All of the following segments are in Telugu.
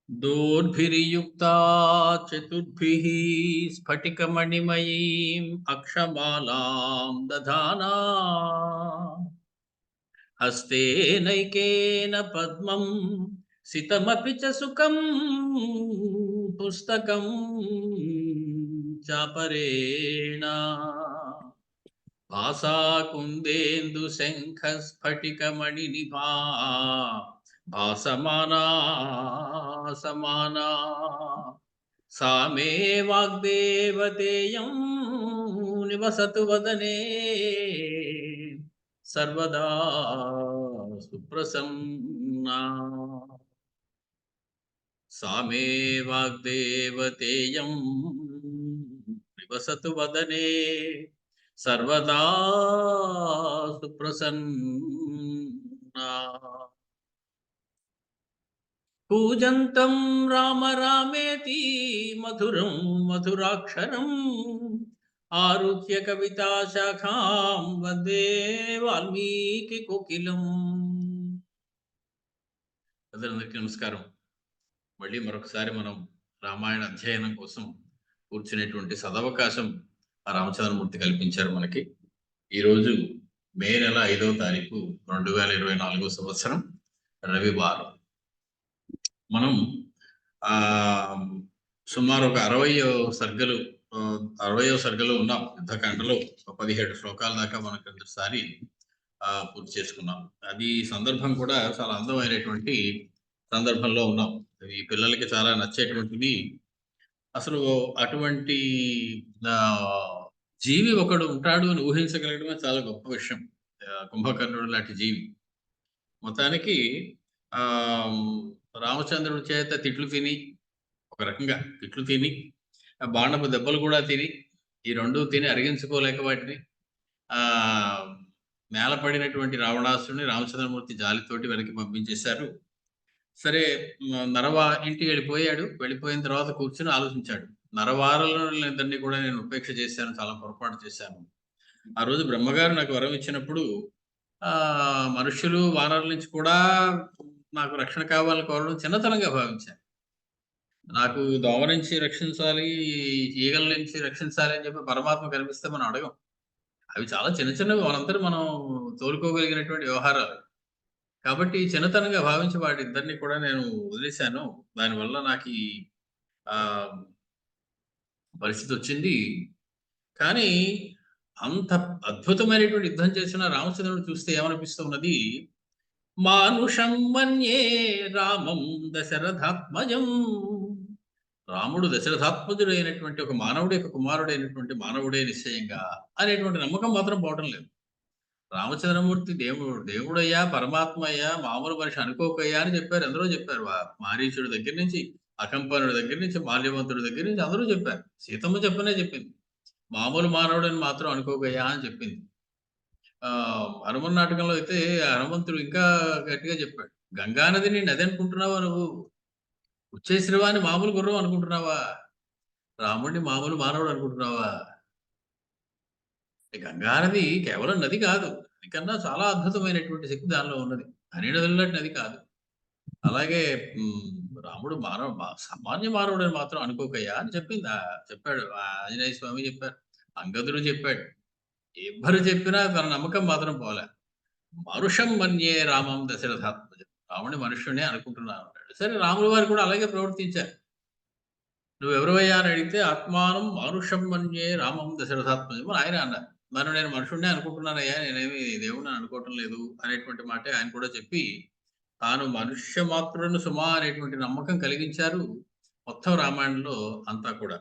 दोर्भिर्युक्ता चतुर्भिः स्फटिकमणिमयीम् अक्षमालां दधाना हस्तेनैकेन पद्मं सितमपि च सुखं पुस्तकं चापरेण भासाकुन्देन्दुशङ्खस्फटिकमणिनिभा भासमाना समाना सा मे वाग्देवतेयं निवसतु वदने सर्वदा सुप्रसन्ना सा मे वाग्देवतेयं निवसतु वदने सर्वदा सुप्रसन्ना कूजन्तं राम रामेति मधुरं मधुराक्षरम् आरुह्य कविताशाखां वन्दे వాల్మీకి కోకిలం. అందరికీ నమస్కారం. మళ్ళీ మరొకసారి మనం రామాయణ అధ్యయనం కోసం కూర్చునేటువంటి సదవకాశం ఆ రామచంద్రమూర్తి కల్పించారు మనకి. ఈరోజు మే నెల 5వ తారీఖు 2024 సంవత్సరం రవివారం. మనం సుమారు ఒక 60వ సర్గలో ఉన్నాం. యుద్ధకాండలో 17 శ్లోకాల దాకా మనం కిందసారి పూర్తి చేసుకున్నాం. అది సందర్భం కూడా చాలా అందమైనటువంటి సందర్భంలో ఉన్నాం. ఈ పిల్లలకి చాలా నచ్చేటువంటిది. అసలు అటువంటి జీవి ఒకడు ఉంటాడు అని ఊహించగలగడమే చాలా గొప్ప విషయం. కుంభకర్ణుడు లాంటి జీవి. మొత్తానికి రామచంద్రుడి చేత తిట్లు తిని, ఒక రకంగా తిట్లు తిని, బాణపు దెబ్బలు కూడా తిని, ఈ రెండూ తిని అరిగించుకోలేక వాటిని నేలపడినటువంటి రావణాసురుని రామచంద్రమూర్తి జాలితోటి వెనక్కి పంపించేశారు. సరే, ఇంటికి వెళ్ళిపోయాడు. వెళ్ళిపోయిన తర్వాత కూర్చుని ఆలోచించాడు. నరవారలందరినీ కూడా నేను ఉపేక్ష చేశాను, చాలా పొరపాటు చేశాను. ఆ రోజు బ్రహ్మగారు నాకు వరం ఇచ్చినప్పుడు మనుష్యులు వానరుల నుంచి కూడా నాకు రక్షణ కావాలని కోరడం చిన్నతనంగా భావించాను. నాకు దోమ నుంచి రక్షించాలి, ఈగల నుంచి రక్షించాలి అని చెప్పి పరమాత్మ కనిపిస్తే మనం అడగం. అవి చాలా చిన్న చిన్నవి, మనందరూ మనం తోలుకోగలిగినటువంటి వ్యవహారాలు. కాబట్టి చిన్నతనంగా భావించి వాటిద్దరిని కూడా నేను వదిలేశాను. దానివల్ల నాకు ఈ పరిస్థితి వచ్చింది. కానీ అంత అద్భుతమైనటువంటి యుద్ధం చేసిన రామచంద్రుడు చూస్తే ఏమనిపిస్తున్నది? మానుషం మన్యే రామం దశరథాత్మజం. రాముడు దశరథాత్మజుడైనటువంటి ఒక మానవుడి యొక్క కుమారుడైనటువంటి మానవుడే నిశ్చయంగా అనేటువంటి నమ్మకం మాత్రం పోవటం లేదు. రామచంద్రమూర్తి దేవుడయ్యా, పరమాత్మ అయ్యా, మామూలు మనిషి అనుకోకయ్యా అని చెప్పారు. అందరూ చెప్పారు. మారీచుడి దగ్గర నుంచి, అకంపనుడి దగ్గర నుంచి, మాల్యవంతుడి దగ్గర నుంచి అందరూ చెప్పారు. సీతమ్మ చెప్పింది, మామూలు మానవుడని మాత్రం అనుకోకయ్యా అని చెప్పింది. హనుమన్ నాటకంలో అయితే హనుమంతుడు ఇంకా గట్టిగా చెప్పాడు, గంగా నదిని నది అనుకుంటున్నావా నువ్వు? ఉచ్చేశ్రవాన్ని మామూలు గుర్రం అనుకుంటున్నావా? రాముడిని మామూలు మానవుడు అనుకుంటున్నావా? గంగానది కేవలం నది కాదు, కన్నా చాలా అద్భుతమైనటువంటి శక్తి దానిలో ఉన్నది. అన్ని నదులలాంటి నది కాదు. అలాగే రాముడు సామాన్య మానవుడు అని మాత్రం అనుకోకయ్యా అని చెప్పాడు. ఆంజనేయ స్వామి చెప్పారు, అంగదుడు చెప్పాడు. ఎవ్వరు చెప్పినా తన నమ్మకం మాత్రం పోలే. మనుషం మన్యే రామం దశరథాత్మజం. రాముడి మనుష్యునే అనుకుంటున్నాను అన్నాడు. సరే, రాముల వారు కూడా అలాగే ప్రవర్తించారు. నువ్వెవరవయ్యా అని అడిగితే ఆత్మానం మానుషం మన్యే రామం దశరథాత్మజం ఆయన అన్నారు. మరి నేను మనుషుడినే అనుకుంటున్నానయ్యా, నేనేమి దేవుడిని అనుకోవటం లేదు అనేటువంటి మాట ఆయన కూడా చెప్పి, తాను మనుష్య మాత్రులను సుమా అనేటువంటి నమ్మకం కలిగించారు మొత్తం రామాయణంలో అంతా కూడా.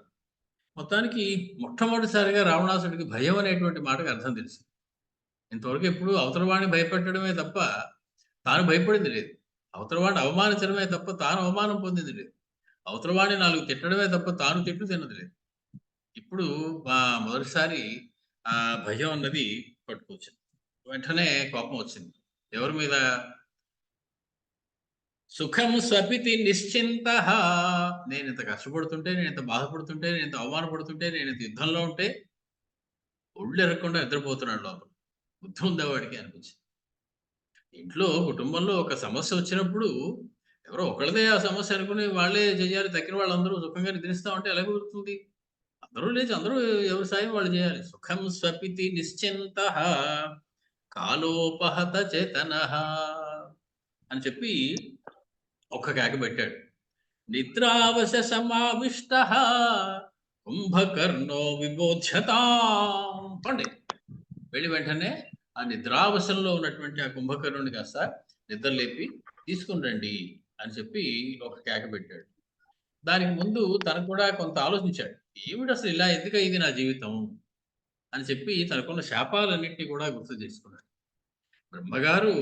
మొత్తానికి మొట్టమొదటిసారిగా రావణాసుడికి భయం అనేటువంటి మాటకు అర్థం తెలుసు. ఇంతవరకు ఎప్పుడు అవతలవాడిని భయపెట్టడమే తప్ప తాను భయపడింది లేదు. అవతలవాడిని అవమానించడమే తప్ప తాను అవమానం పొందింది లేదు. అవతలవాడిని 4 తిట్టడమే తప్ప తాను తిట్లు తిన్నది లేదు. ఇప్పుడు మొదటిసారి భయం అన్నది పట్టుకొచ్చింది. వెంటనే కోపం వచ్చింది. ఎవరి మీద? సుఖం స్వపితి నిశ్చింత. నేను ఇంత కష్టపడుతుంటే, నేను ఇంత బాధపడుతుంటే, నేను ఇంత అవమానపడుతుంటే, నేను ఇంత యుద్ధంలో ఉంటే ఒళ్ళు ఎరగకుండా నిద్రపోతున్నాడు లోపల. బుద్ధి ఉందా వాడికి అనిపించింది. ఇంట్లో కుటుంబంలో ఒక సమస్య వచ్చినప్పుడు ఎవరో ఒకళ్ళదే ఆ సమస్య అనుకుని వాళ్ళే చేయాలి. తక్కిన వాళ్ళందరూ సుఖంగా నిద్రిస్తామంటే ఎలా కుదురుతుంది? అందరూ లేచి అందరూ ఎవరి సాయం వాళ్ళు జేయాలి. సుఖం స్వపితి నిశ్చింతః కాలోపహత చేతనః అని చెప్పి ఒక్క కేక పెట్టాడు. నిద్రావశ సమావిష్టః కుంభకర్ణో విబోధ్యతాం. పోండి. వెళ్ళి వెంటనే ఆ నిద్రావశంలో ఉన్నటువంటి ఆ కుంభకర్ణుడిని కాస్త నిద్ర లేపి తీసుకొని రండి అని చెప్పి ఒక కేక పెట్టాడు. దానికి ముందు తను కూడా కొంత ఆలోచించాడు. ఏమిటసలు ఇలా ఎందుకయింది నా జీవితం అని చెప్పి తనకున్న శాపాలన్నిటిని కూడా గుర్తు చేసుకున్నాడు. బ్రహ్మగారు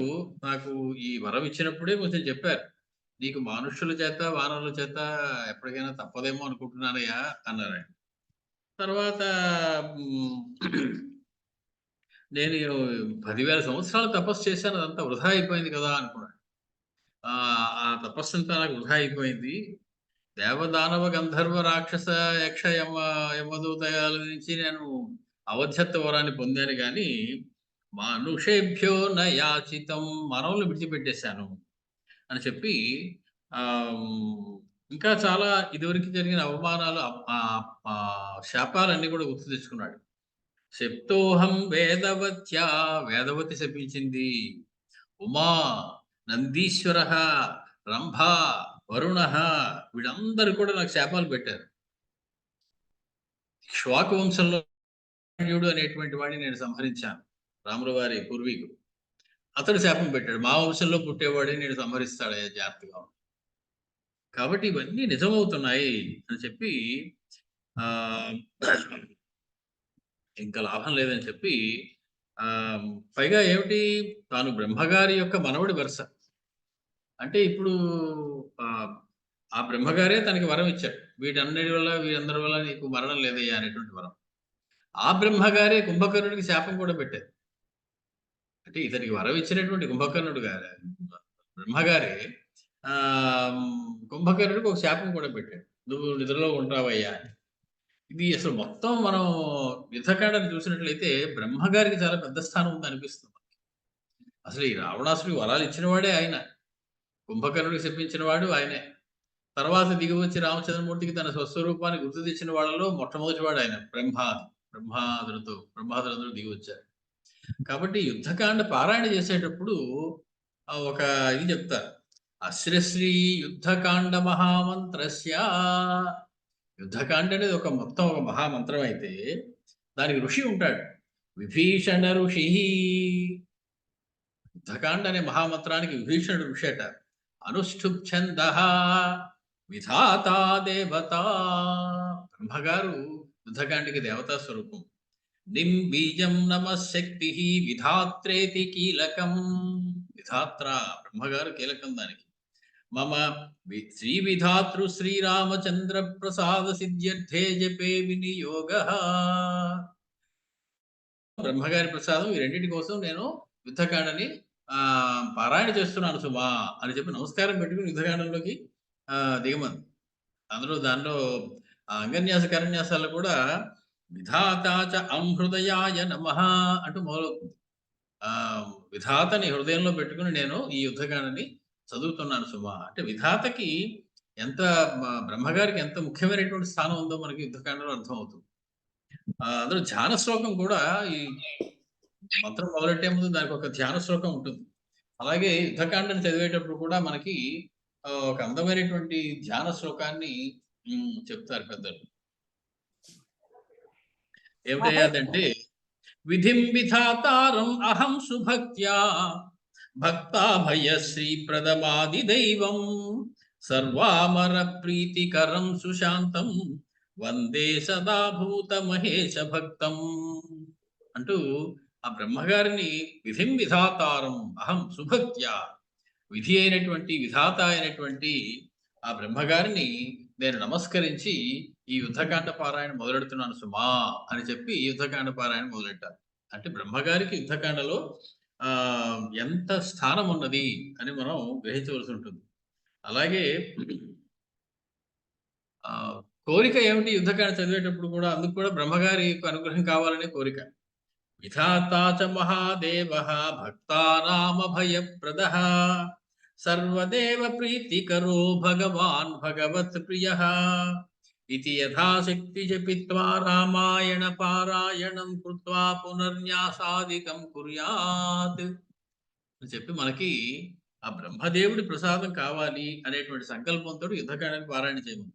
నాకు ఈ వరం ఇచ్చినప్పుడే కొంచెం చెప్పారు. "నీకు మనుష్యుల చేత, వానరుల చేత ఎప్పటికైనా తప్పదేమో అనుకుంటున్నానయ్యా" అన్నారాయన. తర్వాత హ్మ్. నేను 10,000 సంవత్సరాలు తపస్సు చేశాను. అదంతా వృధా అయిపోయింది కదా! అనుకున్నాను. ఆ తపస్సంతా నాకు వృధా అయిపోయింది. దేవదానవ గంధర్వ రాక్షస యక్ష యమదూతల నుంచి నేను అవధ్యత్వ వరాన్ని పొందాను గానీ, మనుషేభ్యో న యాచితం మానవుల్ని విడిచిపెట్టేశాను అని చెప్పి ఇంకా చాలా ఇదివరకు జరిగిన అవమానాలు శాపాలన్నీ కూడా గుర్తు తెచ్చుకున్నాడు. శప్తోహం వేదవత్యా వేదవతి శపించింది. ఉమా, నందీశ్వరః, రంభ, వరుణః వీళ్ళందరూ కూడా నాకు శాపాలు పెట్టారు. ఇక్ష్వాకు వంశంలో యుడు అనేటువంటి వాడిని నేను సంహరించాను. రాముల వారి పూర్వీకుడు. అతడు శాపం పెట్టాడు. మా వంశంలో పుట్టేవాడిని నేను సంహరిస్తాడయ్యా జాగ్రత్తగా ఉండు. కాబట్టి ఇవన్నీ నిజమవుతున్నాయి అని చెప్పి ఆహ్, ఇంక లాభం లేదని చెప్పి పైగా ఏమిటి తాను బ్రహ్మగారి యొక్క మనవడి వరుస. అంటే ఇప్పుడు ఆహ్, ఆ బ్రహ్మగారే తనకి వరం ఇచ్చాడు. వీటన్నిటి వల్ల, వీరందరి వల్ల నీకు మరణం లేదయ్యా అనేటువంటి వరం. ఆ బ్రహ్మగారే కుంభకర్ణుడికి శాపం కూడా పెట్టారు. అంటే ఇతనికి వరం ఇచ్చినటువంటి కుంభకర్ణుడు గారు బ్రహ్మగారే కుంభకర్ణుడికి ఒక శాపం కూడా పెట్టాడు. "నువ్వు నిద్రలో ఉంటావయ్యా" అని. ఇది అసలు మొత్తం మనం యుద్ధకాండని చూసినట్లయితే బ్రహ్మగారికి చాలా పెద్ద స్థానం ఉందనిపిస్తుంది. అసలు ఈ రావణాసుడికి వరాలు ఇచ్చిన వాడే ఆయన. కుంభకర్ణుడికి శపించిన వాడు ఆయనే. తర్వాత దిగివచ్చి రామచంద్రమూర్తికి తన స్వస్వరూపాన్ని గుర్తు తెచ్చిన వాళ్ళలో మొట్టమొదటివాడు ఆయన. బ్రహ్మాదులందరూ దిగివచ్చారు. కాబట్టి యుద్ధకాండ పారాయణ చేసేటప్పుడు ఒక ఇది చెప్తారు. అశ్రశ్రీ యుద్ధకాండ మహామంత్రస్య యుద్ధకాండ అనేది మొత్తం ఒక మహామంత్రం అయితే దానికి ఋషి ఉంటాడు. విభీషణ ఋషి యుద్ధకాండ అనే మహామంత్రానికి విభీషణుడు ఋషి అట. అనుష్ఠుప్ ఛందః విధాతా దేవత బ్రహ్మగారు యుద్ధకాండకి దేవతా స్వరూపం. నిం బీజం నమశక్తి విధాత్రేతి కీలకం విధాత్ర బ్రహ్మగారు కీలకం దానికి. మమ శ్రీ విధాతృ శ్రీరామచంద్ర ప్రసాద సిద్ధ్యర్థే జపే వినియోగ బ్రహ్మగారి ప్రసాదం ఈ రెండింటి కోసం నేను యుద్ధకాండని పారాయణ చేస్తున్నాను సుమా అని చెప్పి నమస్కారం పెట్టుకుని యుద్ధకాండంలోకి దిగమంది. దానిలో అంగన్యాస కరన్యాసాలు కూడా విధాతాచ అంహృదయాయ నమః అంటూ మొదలవుతుంది. విధాతని హృదయంలో పెట్టుకుని నేను ఈ యుద్ధకాండని చదువుతున్నాను సుమా. అంటే విధాతకి ఎంత బ్రహ్మగారికి ఎంత ముఖ్యమైనటువంటి స్థానం ఉందో మనకి యుద్ధకాండలో అర్థమవుతుంది. అందులో ధ్యాన శ్లోకం కూడా ఈ మంత్రం మొదలెట్టే ముందు దానికి ఒక ధ్యాన శ్లోకం ఉంటుంది. అలాగే యుద్ధకాండని చదివేటప్పుడు కూడా మనకి ఒక అందమైనటువంటి ధ్యాన శ్లోకాన్ని చెప్తారు పెద్దలు. ఏమిటయ్యాదంటే విధిం విధాతారం అహం సుభక్త్యా భక్తాభయశ్రీ ప్రదమాది దైవం సర్వామర ప్రీతికరం సుశాంతం వందే సదా భూత మహేశ భక్తం అంటూ ఆ బ్రహ్మగారిని విధిం విధాతారం అహం సుభక్త్యా విధి అయినటువంటి విధాత అయినటువంటి ఆ బ్రహ్మగారిని నేను నమస్కరించి ఈ యుద్ధకాండ పారాయణ మొదలెడుతున్నాను సుమా అని చెప్పి యుద్ధకాండ పారాయణ మొదలెట్టారు. అంటే బ్రహ్మగారికి యుద్ధకాండలో ఎంత స్థానం ఉన్నది అని మనం గ్రహించవలసి ఉంటుంది. అలాగే కోరిక ఏమిటి యుద్ధకాండ చదివేటప్పుడు కూడా అందుకు కూడా బ్రహ్మగారి యొక్క అనుగ్రహం కావాలనే కోరిక. విధాతా చ మహాదేవ భక్తానామభయప్రదః సర్వదేవ ప్రీతికరో భగవాన్ భగవత్ ప్రియః ఇతి యథాశక్తి జపిత్వా రామాయణ పారాయణం కృత్వా పునర్న్యాసాదికం కుర్యాత్ అని చెప్పి మనకి ఆ బ్రహ్మదేవుడి ప్రసాదం కావాలి అనేటువంటి సంకల్పంతో యుద్ధకాండాన్ని పారాయణ చేయమని.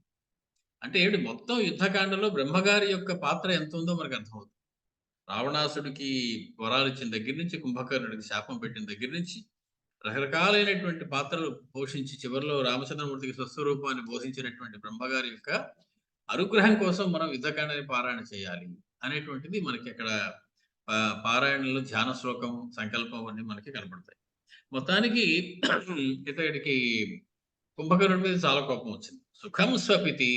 అంటే ఏమిటి, మొత్తం యుద్ధకాండలో బ్రహ్మగారి యొక్క పాత్ర ఎంత ఉందో మనకు అర్థమవుతుంది. రావణాసుడికి వరాలు ఇచ్చిన దగ్గర నుంచి, కుంభకర్ణుడికి శాపం పెట్టిన దగ్గర నుంచి, రకరకాలైనటువంటి పాత్రలు పోషించి చివరిలో రామచంద్రమూర్తికి స్వస్వరూపాన్ని బోధించినటువంటి బ్రహ్మగారి యొక్క అనుగ్రహం కోసం మనం యుద్ధకాండాన్ని పారాయణ చేయాలి అనేటువంటిది మనకి అక్కడ పారాయణలో ధ్యాన శ్లోకం, సంకల్పం అన్నీ మనకి కనపడతాయి. మొత్తానికి ఇతడికి కుంభకర్ణుడి మీద చాలా కోపం వచ్చింది. సుఖం స్వపితి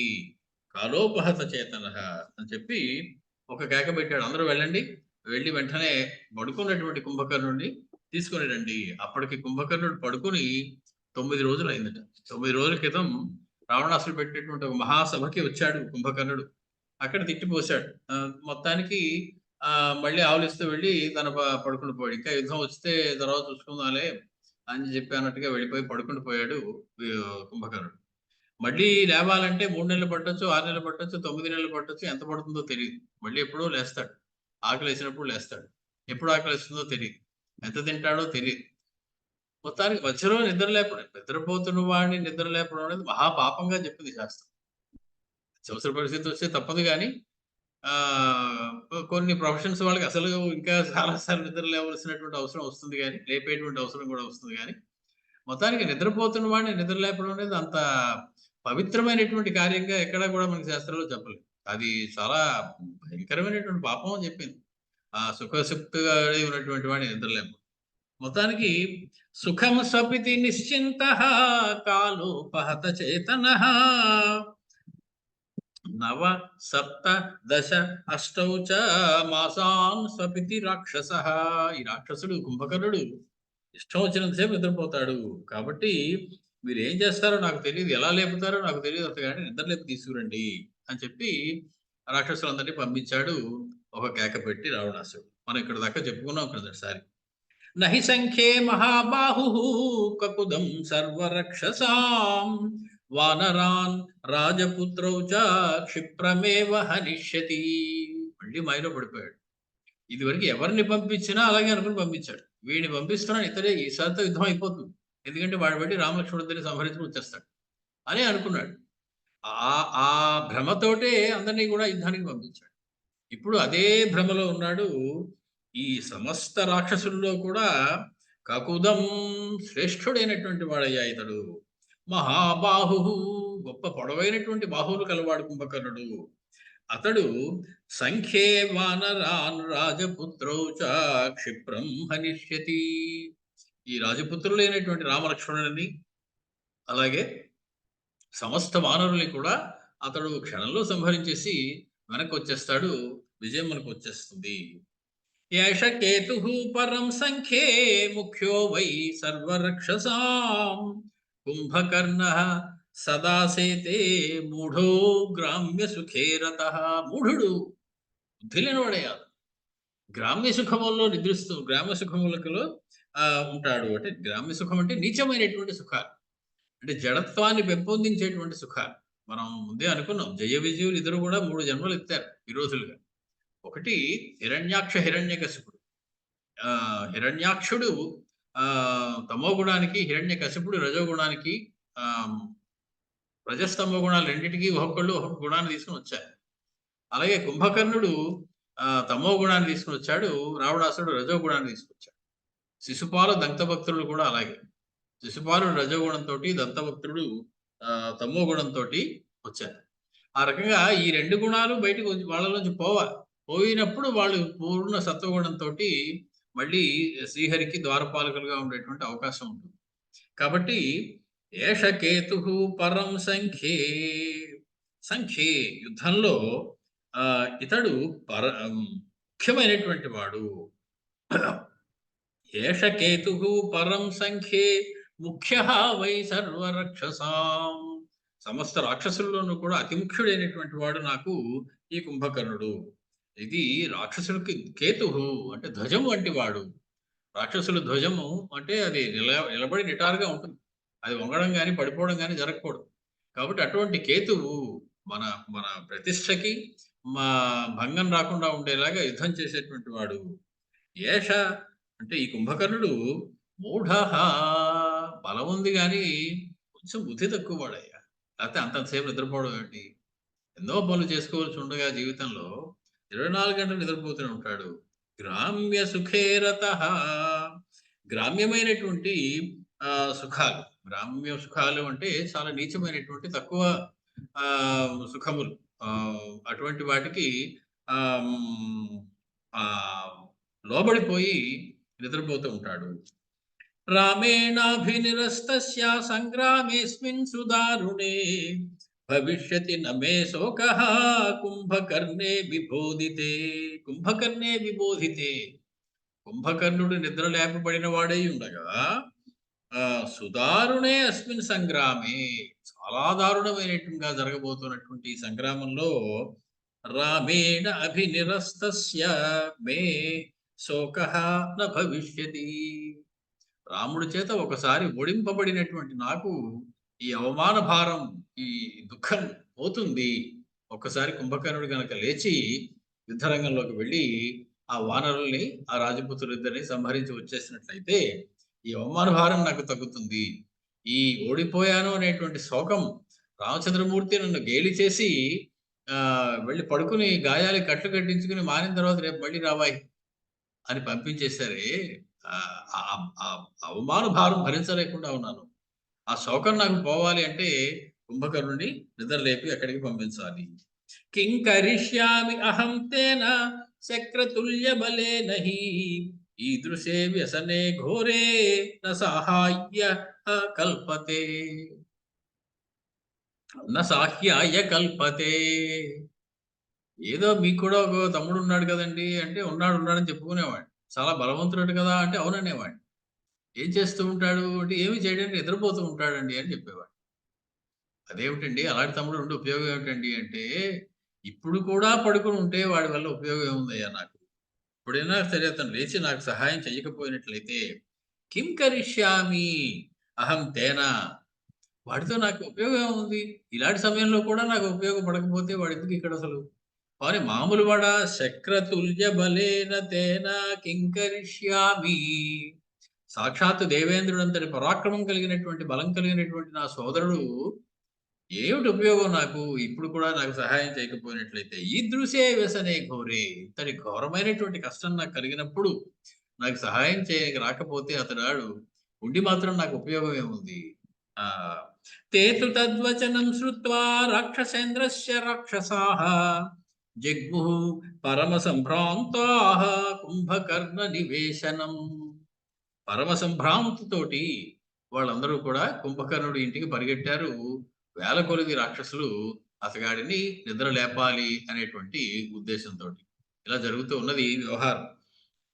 కాలోపహత చేతన అని చెప్పి ఒక కేక పెట్టాడు. అందరూ వెళ్ళండి, వెళ్ళి వెంటనే పడుకున్నటువంటి కుంభకర్ణుడిని తీసుకొని రండి. అప్పటికి కుంభకర్ణుడు పడుకుని 9 రోజులు అయిందట. 9 రోజుల క్రితం రావణాసుడు పెట్టినటువంటి ఒక మహాసభకి వచ్చాడు కుంభకర్ణుడు. అక్కడ తిట్టిపోశాడు. మొత్తానికి మళ్ళీ ఆవలిస్తూ వెళ్ళి తన పడుకుని పోయాడు. ఇంకా యుద్ధం వస్తే తర్వాత చూసుకుందాంలే అని చెప్పి అన్నట్టుగా వెళ్ళిపోయి పడుకుని పోయాడు కుంభకర్ణుడు. మళ్ళీ లేవాలంటే 3 నెలలు పట్టొచ్చు, 6 నెలలు పట్టొచ్చు, 9 నెలలు పట్టొచ్చు, ఎంత పడుతుందో తెలియదు. మళ్ళీ ఎప్పుడో లేస్తాడు. ఆకలేసినప్పుడు లేస్తాడు. ఎప్పుడు ఆకలిస్తుందో తెలియదు. ఎంత తింటాడో తెలియదు. మొత్తానికి మధ్యలో నిద్రపోతున్న వాడిని నిద్ర లేపడం అనేది మహాపాపంగా చెప్పింది శాస్త్రం. అత్యవసర పరిస్థితి వస్తే తప్పదు గాని కొన్ని ప్రొఫెషన్స్ వాళ్ళకి అసలు ఇంకా చాలా సార్లు నిద్ర లేవలసినటువంటి అవసరం వస్తుంది గాని, లేపేటువంటి అవసరం కూడా వస్తుంది గాని, మొత్తానికి నిద్రపోతున్న వాడిని నిద్ర లేపడం అనేది అంత పవిత్రమైనటువంటి కార్యంగా ఎక్కడా కూడా మనకి శాస్త్రంలో చెప్పలేదు. అది చాలా భయంకరమైనటువంటి పాపం అని చెప్పింది. ఆ సుఖసుప్తుగా ఉన్నటువంటి వాడిని నిద్రలేపడం. మొత్తానికి సుఖం స్వపితి నిశ్చింతః కాలోపహత చేతనః నవ సప్త దశ అష్టౌ చ మాసాన్ స్వపితి రాక్షసః. ఈ రాక్షసుడు కుంభకర్ణుడు ఇష్టం వచ్చినంతసేపు నిద్రపోతాడు. కాబట్టి మీరు ఏం చేస్తారో నాకు తెలియదు, ఎలా లేపుతారో నాకు తెలియదు, కానీ నిద్ర లేపి తీసుకురండి అని చెప్పి రాక్షసులందరినీ పంపించాడు. ఒక కేక పెట్టి రావణాసుడు. మనం ఇక్కడ దాకా చెప్పుకున్నాం క్రిందటిసారి. నహి సంఖ్యే మహాబాహు కకుదం సర్వరక్షసాం వానరాన్ రాజపుత్రౌ చ క్షిప్రమేవ హనిష్యతి. మళ్ళీ మాయలో పడిపోయాడు. ఇదివరకు ఎవరిని పంపించినా అలాగే అనుకుని పంపించాడు. వీడిని పంపిస్తున్నాడు, ఇతరే ఈసారితో యుద్ధం అయిపోతుంది, ఎందుకంటే వాడు బట్టి రామలక్ష్మణుడిని సంహరించుకుని వచ్చేస్తాడు అని అనుకున్నాడు. ఆ భ్రమతోటే అందరినీ కూడా యుద్ధానికి పంపించాడు. ఇప్పుడు అదే భ్రమలో ఉన్నాడు. ఈ సమస్త రాక్షసుల్లో కూడా కకుదం శ్రేష్ఠుడైనటువంటి వాడయ్యా ఇతడు. మహాబాహు, గొప్ప పొడవైనటువంటి బాహువులు కలవాడు కుంభకర్ణుడు. అతడు సంఖ్యే వానరాన్ రాజపుత్రౌ చ క్షిప్రం హనిష్యతి. ఈ రాజపుత్రులైనటువంటి రామలక్ష్మణుని అలాగే సమస్త వానరుల్ని కూడా అతడు క్షణంలో సంహరించేసి వెనక్కి వచ్చేస్తాడు. విజయం మనకు వచ్చేస్తుంది. ఏష కేతు పరం సంఖ్యే ముఖ్యో వై సర్వరక్షసాం కుంభకర్ణ సదాసేతే మూఢో గ్రామ్య సుఖేరతః. మూఢుడు, బుద్ధి లేనివాడయ్యాడు, గ్రామ్య సుఖముల్లో నిద్రిస్తూ గ్రామ్య సుఖములలో ఉంటాడు. అంటే గ్రామ్య సుఖం అంటే నీచమైనటువంటి సుఖాలు, అంటే జడత్వాన్ని పెంపొందించేటువంటి సుఖాలు. మనం ముందే అనుకున్నాం, జయ విజయులు ఇద్దరు కూడా 3 జన్మలు ఎత్తారు విరోధులుగా. ఒకటి హిరణ్యాక్ష హిరణ్యకశిపుడు. హిరణ్యాక్షుడు తమో గుణానికి, హిరణ్యకశిపుడు రజోగుణానికి, రజస్తమో గుణాలు రెండింటికి ఒక్కొక్కళ్ళు ఒక్కొక్క గుణాన్ని తీసుకుని వచ్చారు. అలాగే కుంభకర్ణుడు తమో గుణాన్ని తీసుకుని వచ్చాడు, రావణాసుడు రజోగుణాన్ని తీసుకొచ్చాడు. శిశుపాల దంతభక్తుడు కూడా అలాగే. శిశుపాలుడు రజోగుణంతో, దంతభక్తుడు తమో గుణంతో వచ్చారు. ఆ రకంగా ఈ 2 గుణాలు బయటకు వచ్చి వాళ్ళలోంచి పోయినప్పుడు వాళ్ళు పూర్ణ సత్వగుణంతో మళ్ళీ శ్రీహరికి ద్వారపాలకులుగా ఉండేటువంటి అవకాశం ఉంటుంది. కాబట్టి ఏష కేతు పరం సంఖ్యే, సంఖ్యే యుద్ధంలో ఇతడు ముఖ్యమైనటువంటి వాడు. ఏష కేతు పరం సంఖ్యే ముఖ్య వై సర్వరక్షసాం. సమస్త రాక్షసుల్లోనూ కూడా అతి ముఖ్యుడైనటువంటి వాడు నాకు ఈ కుంభకర్ణుడు. ఇది రాక్షసులకి కేతు అంటే ధ్వజము వంటి వాడు. రాక్షసుల ధ్వజము అంటే అది నిలబడి నిటారుగా ఉంటుంది. అది వంగడం గాని, పడిపోవడం గాని జరగకూడదు. కాబట్టి అటువంటి కేతువు మన మన ప్రతిష్టకి మా భంగం రాకుండా ఉండేలాగా యుద్ధం చేసేటువంటి వాడు. ఏష అంటే ఈ కుంభకర్ణుడు మూఢః బలం ఉంది గానీ, కొంచెం బుద్ధి తక్కువ వాడయ్యా. లేకపోతే అంతంత సేపు నిద్రపోవడం ఏంటి? ఎన్నో పనులు చేసుకోవాల్సి ఉండగా జీవితంలో 24 గంటలు నిద్రపోతూనే ఉంటాడు. గ్రామ్య సుఖే రతః గ్రామ్యమైనటువంటి సుఖాలు. గ్రామ్య సుఖాలు అంటే చాలా నీచమైనటువంటి తక్కువ సుఖములు. అటువంటి వాటికి ఆహ్, హ్మ్, ఆహ్, లోబడిపోయి నిద్రపోతూ ఉంటాడు. రామేణాభినిరస్తస్య సంగ్రామేऽస్మిన్ సుదారుణే భవిష్యతి న మే శోకః కుంభకర్ణే విబోధితే. కుంభకర్ణే విబోధితే. కుంభకర్ణుడు నిద్ర లేపబడిన వాడై ఉండగా సుదారుణే అస్మిన్ సంగ్రామే చాలా దారుణమైనట్టుగా జరగబోతున్నటువంటి ఈ సంగ్రామంలో రామేణ అభినిరస్తస్య మే శోకః న భవిష్యతి. రాముడి చేత ఒకసారి ఓడింపబడినటువంటి నాకు ఈ అవమాన భారం, ఈ దుఃఖం పోతుంది. ఒక్కసారి కుంభకర్ణుడు గనక లేచి యుద్ధరంగంలోకి వెళ్ళి ఆ వానరుల్ని, ఆ రాజపుత్రులిద్దరిని సంహరించి వచ్చేసినట్లయితే ఈ అవమాన భారం నాకు తగ్గుతుంది. ఈ ఓడిపోయాను అనేటువంటి శోకం రామచంద్రమూర్తి నన్ను గేలి చేసి వెళ్ళి పడుకుని గాయాలకి కట్లు కట్టించుకుని మానిన తర్వాత రేపు మళ్ళీ రావాయి అని పంపించేశారే. అవమాన భారం భరించలేకుండా ఉన్నాను. ఆ శోకం నాకు పోవాలి అంటే కుంభకర్ణుడిని నిద్రలేపి అక్కడికి పంపించాలి. కిం కరిష్యామి అహం తేన శక్రతుల్య బలేన హి ఈదృశే వ్యసనే ఘోరే న సాహాయ్య కల్పతే న సాహ్యాయ కల్పతే. ఏదో మీకు కూడా ఒక తమ్ముడు ఉన్నాడు కదండీ అంటే, ఉన్నాడని చెప్పుకునేవాడిని. చాలా బలవంతుడు కదా అంటే, అవుననేవాడిని. ఏం చేస్తూ ఉంటాడు అంటే, ఏమి చేయడానికి నిద్రపోతూ ఉంటాడండి అని చెప్పేవాడు. అదేమిటండి అలాంటి తమ్ముడు ఉండి ఉపయోగం ఏమిటండి అంటే, ఇప్పుడు కూడా పడుకొని ఉంటే వాడి వల్ల ఉపయోగం ఏముందయ్యా నాకు? ఇప్పుడైనా సరే అతను లేచి నాకు సహాయం చేయకపోయినట్లయితే, కిం కరిష్యామి అహం తేనా వాడితో నాకు ఉపయోగం ఏముంది? ఇలాంటి సమయంలో కూడా నాకు ఉపయోగపడకపోతే వాడెందుకు ఇక్కడసలు? పోనీ మామూలు వాడా? శక్రతుల్య బలేన తేన కింకరిష్యామి. సాక్షాత్తు దేవేంద్రుడంతటి పరాక్రమం కలిగినటువంటి, బలం కలిగినటువంటి నా సోదరుడు ఏమిటి ఉపయోగం నాకు? ఇప్పుడు కూడా నాకు సహాయం చేయకపోయినట్లయితే. ఈదృశే వ్యసనే ఘోరే. ఇంతటి ఘోరమైనటువంటి కష్టం నాకు కలిగినప్పుడు, నాకు సహాయం చేయక రాకపోతే అతడాడు ఉండి మాత్రం నాకు ఉపయోగం ఏముంది? ఆ! "ते तु तद्वचनं श्रुत्वा राक्षसेन्द्रस्य राक्षसाः जग्मुः परमसम्भ्रान्ताः కుంభకర్ణనివేశనం." పరమ సంభ్రాంతితోటి వాళ్ళందరూ కూడా కుంభకర్ణుడి ఇంటికి పరిగెట్టారు. వేల కొలది రాక్షసులు అతగాడిని నిద్ర లేపాలి అనేటువంటి ఉద్దేశంతోటి. ఇలా జరుగుతూ ఉన్నది వ్యవహారం.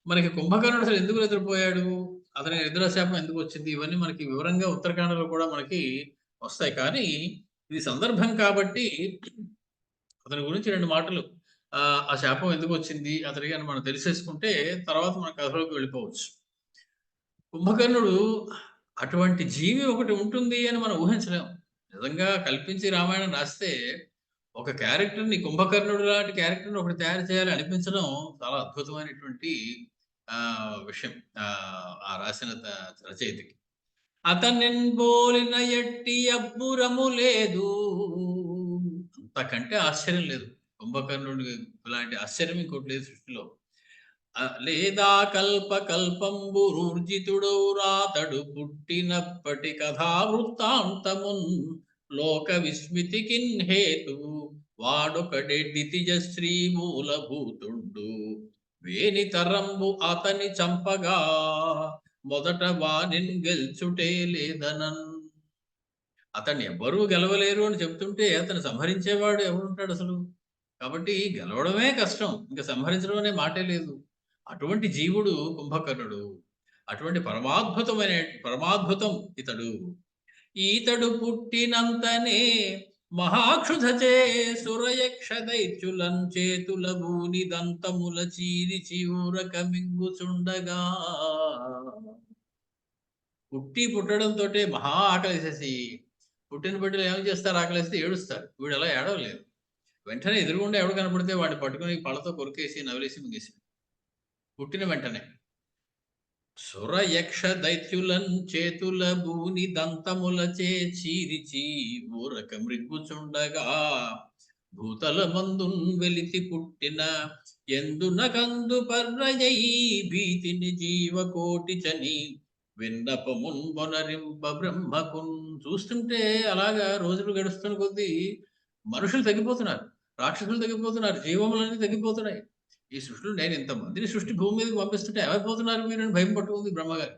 మనకి కుంభకర్ణుడు అసలు ఎందుకు నిద్రపోయాడు? అతనికి నిద్రాశాపం ఎందుకొచ్చింది? ఇవన్నీ మనకి వివరంగా ఉత్తరాఖండలో కూడా మనకి వస్తాయి. కానీ ఇది సందర్భం కాబట్టి అతని గురించి 2 మాటలు ఆ శాపం ఎందుకొచ్చింది అతనికి అని మనం తెలిసేసుకుంటే తర్వాత మన కథలోకి వెళ్ళిపోవచ్చు. కుంభకర్ణుడు అటువంటి జీవి ఒకటి ఉంటుంది అని మనం ఊహించలేం. నిజంగా కల్పించి రామాయణం రాస్తే ఒక క్యారెక్టర్‌ని కుంభకర్ణుడు లాంటి క్యారెక్టర్‌ని ఒకటి తయారు చేయాలి అనిపించడం చాలా అద్భుతమైనటువంటి విషయం. ఆ రాసిన రచయితకి. అతనెంబోలిన ఎట్టి అబ్బురము లేదు. అంతకంటే ఆశ్చర్యం లేదు. కుంభకర్ణుడి ఇలాంటి ఆశ్చర్యం ఇంకోటి లేదు సృష్టిలో. లేదా కల్ప కల్పంబురూర్జితుడౌ రాతడు పుట్టినప్పటి కథా వృత్తాంతమున్ లోక విస్మితికిన్ హేతువు వాడొకడే ద్వితీయ శ్రీ మూలభూతుండు వేని తరంబు అతని చంపగా మొదట వానిన్ గెల్చుటే లేదనన్. అతన్ని ఎవ్వరూ గెలవలేరు అని చెప్తుంటే అతను సంహరించేవాడు ఎవడుంటాడు అసలు? కాబట్టి గెలవడమే కష్టం. ఇంక సంహరించడం అనే మాటే లేదు. అటువంటి జీవుడు కుంభకర్ణుడు. అటువంటి పరమాద్భుతం ఇతడు. ఈతడు పుట్టినంతనే మహాక్షుధచే సురయక్ష దైత్యులన్ చేతుల భూని దంతముల చీరి చివురక మింగుచుండగా పుట్టడంతోటే మహా ఆకలేసేసి పుట్టిన బిడ్డలు ఏం చేస్తారు? ఆకలేస్తే ఏడుస్తారు. వీడు అలా ఏడవలేదు. వెంటనే ఎదురుగుండా ఎవడు కనపడితే వాడిని పట్టుకొని పళ్ళతో కొరికేసి, నవిలేసి మింగేసాడు. పుట్టిన వెంటనే. సుర యక్ష దైత్యులన్ చేతుల బూని దంతములచే చీరిచి ఊరక మృగ్గుచుండగా భూతల మందున్ వెలితి పుట్టిన ఎందున కందు పర్రయై భీతిని జీవకోటి చని విన్నపమున్ మొనరింప బ్రహ్మకున్. చూస్తుంటే అలాగా రోజులు గడుస్తున్న కొద్దీ మనుషులు తగ్గిపోతున్నారు, రాక్షసులు తగ్గిపోతున్నారు, జీవములన్నీ తగ్గిపోతున్నాయి. ఈ సృష్టిలో నేను ఇంతమందిని సృష్టి భూమి మీదకి పంపిస్తుంటే ఏమైపోతున్నారు మీరు అని భయం పట్టుకుంది బ్రహ్మగారు.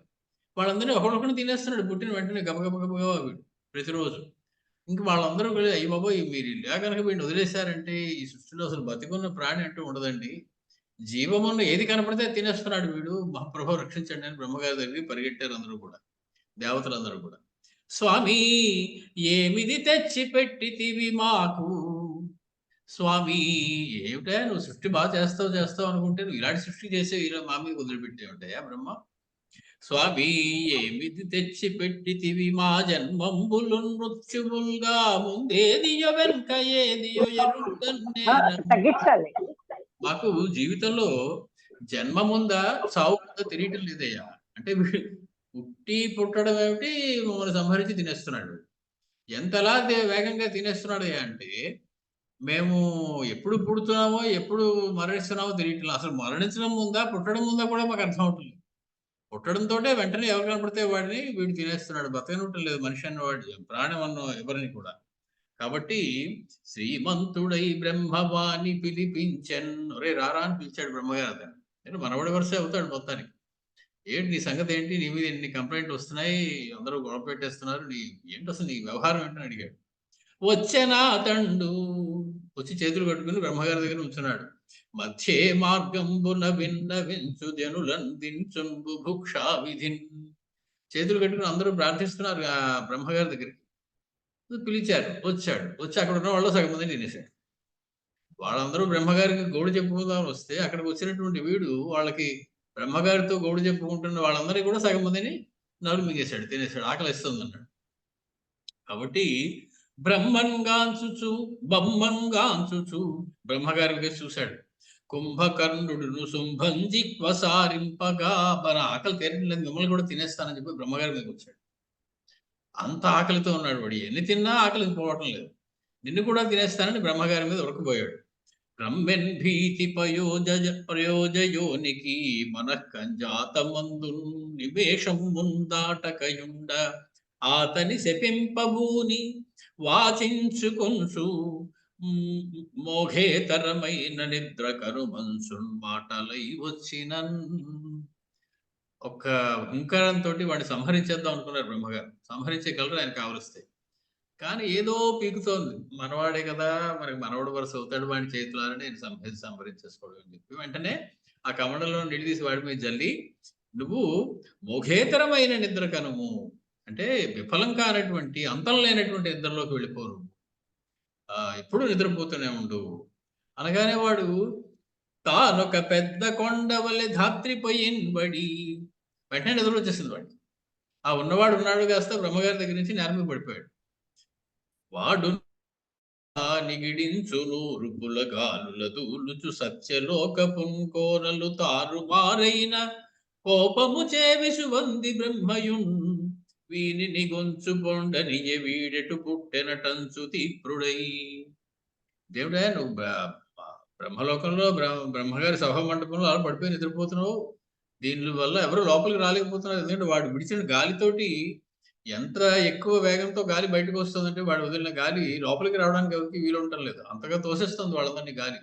వాళ్ళందరినీ ఒకడొకడిని తినేస్తున్నాడు పుట్టిన వెంటనే గబగబ గబగబా వీడు ప్రతిరోజు. ఇంక వాళ్ళందరూ కూడా అయ్య బాబోయ్! మీరు ఇలా గనక వీడిని వదిలేసారంటే ఈ సృష్టిలో అసలు బతికున్న ప్రాణి అంటూ ఉండదండి. జీవమున్న ఏది కనపడితే అది తినేస్తున్నాడు వీడు. మహాప్రభు రక్షించండి అని బ్రహ్మగారి దగ్గరికి పరిగెట్టారు అందరూ కూడా. దేవతలందరూ కూడా. స్వామీ ఏమిది తెచ్చి పెట్టితివి మాకు, స్వామి ఏమిటా నువ్వు సృష్టి చేస్తావు అనుకుంటే నువ్వు ఇలాంటి సృష్టి చేసావు, ఇలా మా మీద వదిలిపెట్టేవిటయా బ్రహ్మ. స్వామి ఏమిది తెచ్చి పెట్టితివి మా జన్మంబులు మృత్యువులుగా ముందేదియో వెనుక ఏదియో తగ్గించాలి. మాకు జీవితంలో జన్మముందా చావు ముందా తెలియటం లేదయ్యా. అంటే వీడు పుట్టి పుట్టడం ఏమిటి, మమ్మల్ని సంహరించి తినేస్తున్నాడు. ఎంతలా వేగంగా తినేస్తున్నాడయ్యా అంటే మేము ఎప్పుడు పుడుతున్నామో, ఎప్పుడు మరణిస్తున్నామో తెలియట్లేదు. అసలు మరణించడం ముందా, పుట్టడం ముందా కూడా మాకు అర్థం అవట్లేదు. పుట్టడంతోటే వెంటనే ఎవరు కనపడితే వాడిని వీడు తినేస్తున్నాడు. బతకనివ్వటం లేదు మనిషి అన్నవాడు, ప్రాణం అన్న ఎవరిని కూడా. కాబట్టి శ్రీమంతుడై బ్రహ్మవాణి పిలిపించెన్. ఒరేయ్ రారా అని పిలిచాడు బ్రహ్మగారు అతన్ని. నేను మనవడి వరుసే అవుతాడు మొత్తానికి. ఏంటి నీ సంగతి ఏంటి? నీ మీద ఎన్ని కంప్లైంట్లు వస్తున్నాయి, అందరూ గొడవ పెట్టేస్తున్నారు. ఏంటసలు నీ వ్యవహారం ఏంటని అడిగాడు. వచ్చెనా తండు వచ్చి చేతులు కట్టుకుని బ్రహ్మగారి దగ్గర ఉంచున్నాడు. మధ్యే మార్గంబున విన్నవించు జనులందించున్ బుభుక్షా విధిన్. చేతులు కట్టుకుని అందరూ ప్రార్థిస్తున్నారు ఆ బ్రహ్మగారి దగ్గరికి. పిలిచారు, వచ్చాడు. వచ్చి అక్కడ ఉన్న వాళ్ళు సగం మందిని తినేశాడు. వాళ్ళందరూ బ్రహ్మగారికి గౌడు చెప్పుకుందామని వస్తే అక్కడికి వచ్చినటువంటి వీడు వాళ్ళకి బ్రహ్మగారితో గౌడు చెప్పుకుంటున్న వాళ్ళందరినీ కూడా సగం మందిని నరులు మింగేశాడు, తినేశాడు. ఆకలిస్తుందన్నాడు. కాబట్టి బ్రహ్మంగాంచుచు బొమ్మంగాంచుచు బ్రహ్మగారికి చూశాడు. కుంభకర్ణుడును శుంభంజిక్వసారింపగా మన ఆకలి తీరట్లేదు, మిమ్మల్ని కూడా తినేస్తానని చెప్పి బ్రహ్మగారి మీదకి వచ్చాడు. అంత ఆకలితో ఉన్నాడు వాడు. ఎన్ని తిన్నా ఆకలికి పోవటం లేదు. నిన్ను కూడా తినేస్తానని బ్రహ్మగారి మీద ఉరకపోయాడు. బ్రహ్మెన్ భీతి ప్రయోజయోనికి మనఃకంజాతమందు నివేశం ముందాటకయుండ ఆతని శపింపబూని వాచించుకొంచు మోఘేతరమైన నిద్ర కరుమంచున్ మాటలై వచ్చినన్. ఒక్క హుంకారంతో వాడిని సంహరించేద్దాం అనుకున్నారు బ్రహ్మగారు. సంహరించగలరు ఆయన కావలిస్తే. కానీ ఏదో పీకుతోంది. మనవాడే కదా, మనకి మనవడు వరుస అవుతాడు, వాడి చేతులారా నేను సంహరించేసుకోవడం అని చెప్పి వెంటనే ఆ కమండలో నీళ్ళు తీసి వాడి మీద జల్లి, నువ్వు మోఘేతరమైన నిద్ర కనుము, అంటే విఫలం కానటువంటి అంతం లేనటువంటి నిద్రలోకి వెళ్ళిపోరు, ఎప్పుడు నిద్రపోతూనే ఉండు అనగానే వాడు తానొక పెద్ద కొండవలె ధాత్రిపోయిన్బడి వెంటనే నిద్ర వచ్చేసింది వాడికి. ఆ ఉన్నవాడు ఉన్నాడు కాస్త బ్రహ్మగారి దగ్గర నుంచి నేల మీద పడిపోయాడు. వాడు నిగిడించును రుపుల గాలుల దూలుచు సత్యలోకపుంకోనలు తారుమారైన కోపము చేవిసువంది బ్రహ్మయున్ వీనిని గొంచు పొండనియ వీడెటు పుట్టెనటంచు తీప్రుడై. దేవుడా నువ్వు బ్రహ్మలోకంలో బ్రహ్మగారి సభా మండపంలో అలా పడిపోయి నిద్రపోతున్నావు. దీని వల్ల ఎవరు లోపలికి రాలేకపోతున్నారు. ఎందుకంటే వాడు విడిచిన గాలితోటి ఎంత ఎక్కువ వేగంతో గాలి బయటకు వస్తుందంటే వాడు వదిలిన గాలి లోపలికి రావడానికి ఎవరికి వీలు ఉండటం లేదు. అంతగా తోసేస్తుంది వాళ్ళందరినీ గాలి.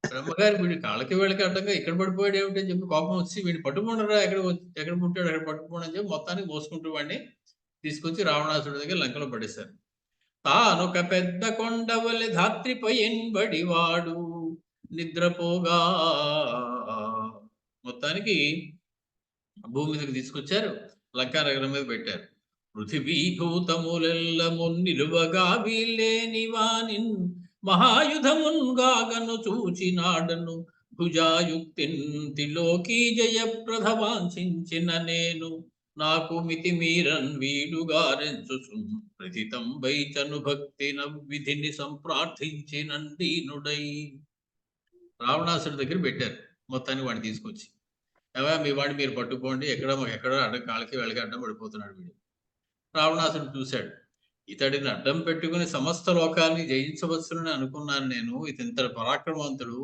బ్రహ్మగారి వీడి కాళ్ళకి వేళకి అడ్డంగా ఇక్కడ పడిపోయాడు ఏమిటి అని చెప్పి కోపం వచ్చి వీడిని పట్టుకుంటారా, ఎక్కడ పుట్టాడు అక్కడ పట్టుకోండి అని చెప్పి మొత్తానికి మోసుకుంటూ వాడిని తీసుకొచ్చి రావణాసుడి దగ్గర లంకలో పడేశారు. తానొక పెద్ద కొండవలె ధాత్రిపైన్బడి వాడు నిద్రపోగా మొత్తానికి భూమి మీదకి తీసుకొచ్చారు, లంకా నగరం మీద పెట్టారు. పృథివీభూతములెల్ల మున్నిలువగా వీల్లేని వానిన్ మహాయుధమున్గాగను చూచినాడను భుజాయుక్తిన్ తిలోకి జయప్రధ వాంఛించిన నేను నాకు మితిమీరన్ వీడుగారెంచుచున్ ప్రతితంబైతను భక్తి విధిని సంప్రార్థించినందీనుడై. రావణాసుడి దగ్గర పెట్టారు మొత్తానికి వాడిని తీసుకొచ్చి. ఏవయ్యా మీ వాడిని మీరు పట్టుకోండి, ఎక్కడో అడ్డం కాళ్ళకి వెళ్ళకి అడ్డం పడిపోతున్నాడు వీడు. రావణాసుడు చూశాడు. ఇతడిని అడ్డం పెట్టుకుని సమస్త లోకాన్ని జయించవచ్చునని అనుకున్నాను నేను. ఇతనింత పరాక్రమవంతుడు.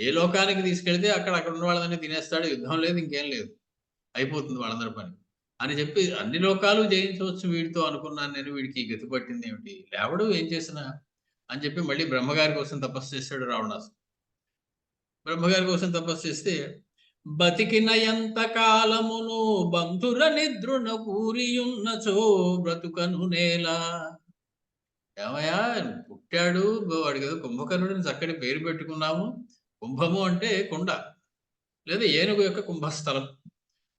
ఏ లోకానికి తీసుకెళ్తే అక్కడ ఉన్న వాళ్ళని తినేస్తాడు. యుద్ధం లేదు, ఇంకేం లేదు. అయిపోతుంది వాళ్ళందరి పని అని చెప్పి అన్ని లోకాలు జయించవచ్చు వీడితో అనుకున్నాను నేను. వీడికి గతి పట్టింది ఏమిటి, లేవడు ఏం చేసినా అని చెప్పి మళ్ళీ బ్రహ్మగారి కోసం తపస్సు చేశాడు రావణాసు. బ్రహ్మగారి కోసం తపస్సు చేస్తే బతికిన ఎంత కాలమును బంధుర నిద్రున కూరియున్నచో బ్రతుకను నేల. ఏమయ్యా పుట్టాడు వాడికి ఏదో కుంభకర్ణుడిని చక్కటి పేరు పెట్టుకున్నాము. కుంభము అంటే కుండ లేదా ఏనుగు యొక్క కుంభస్థలం.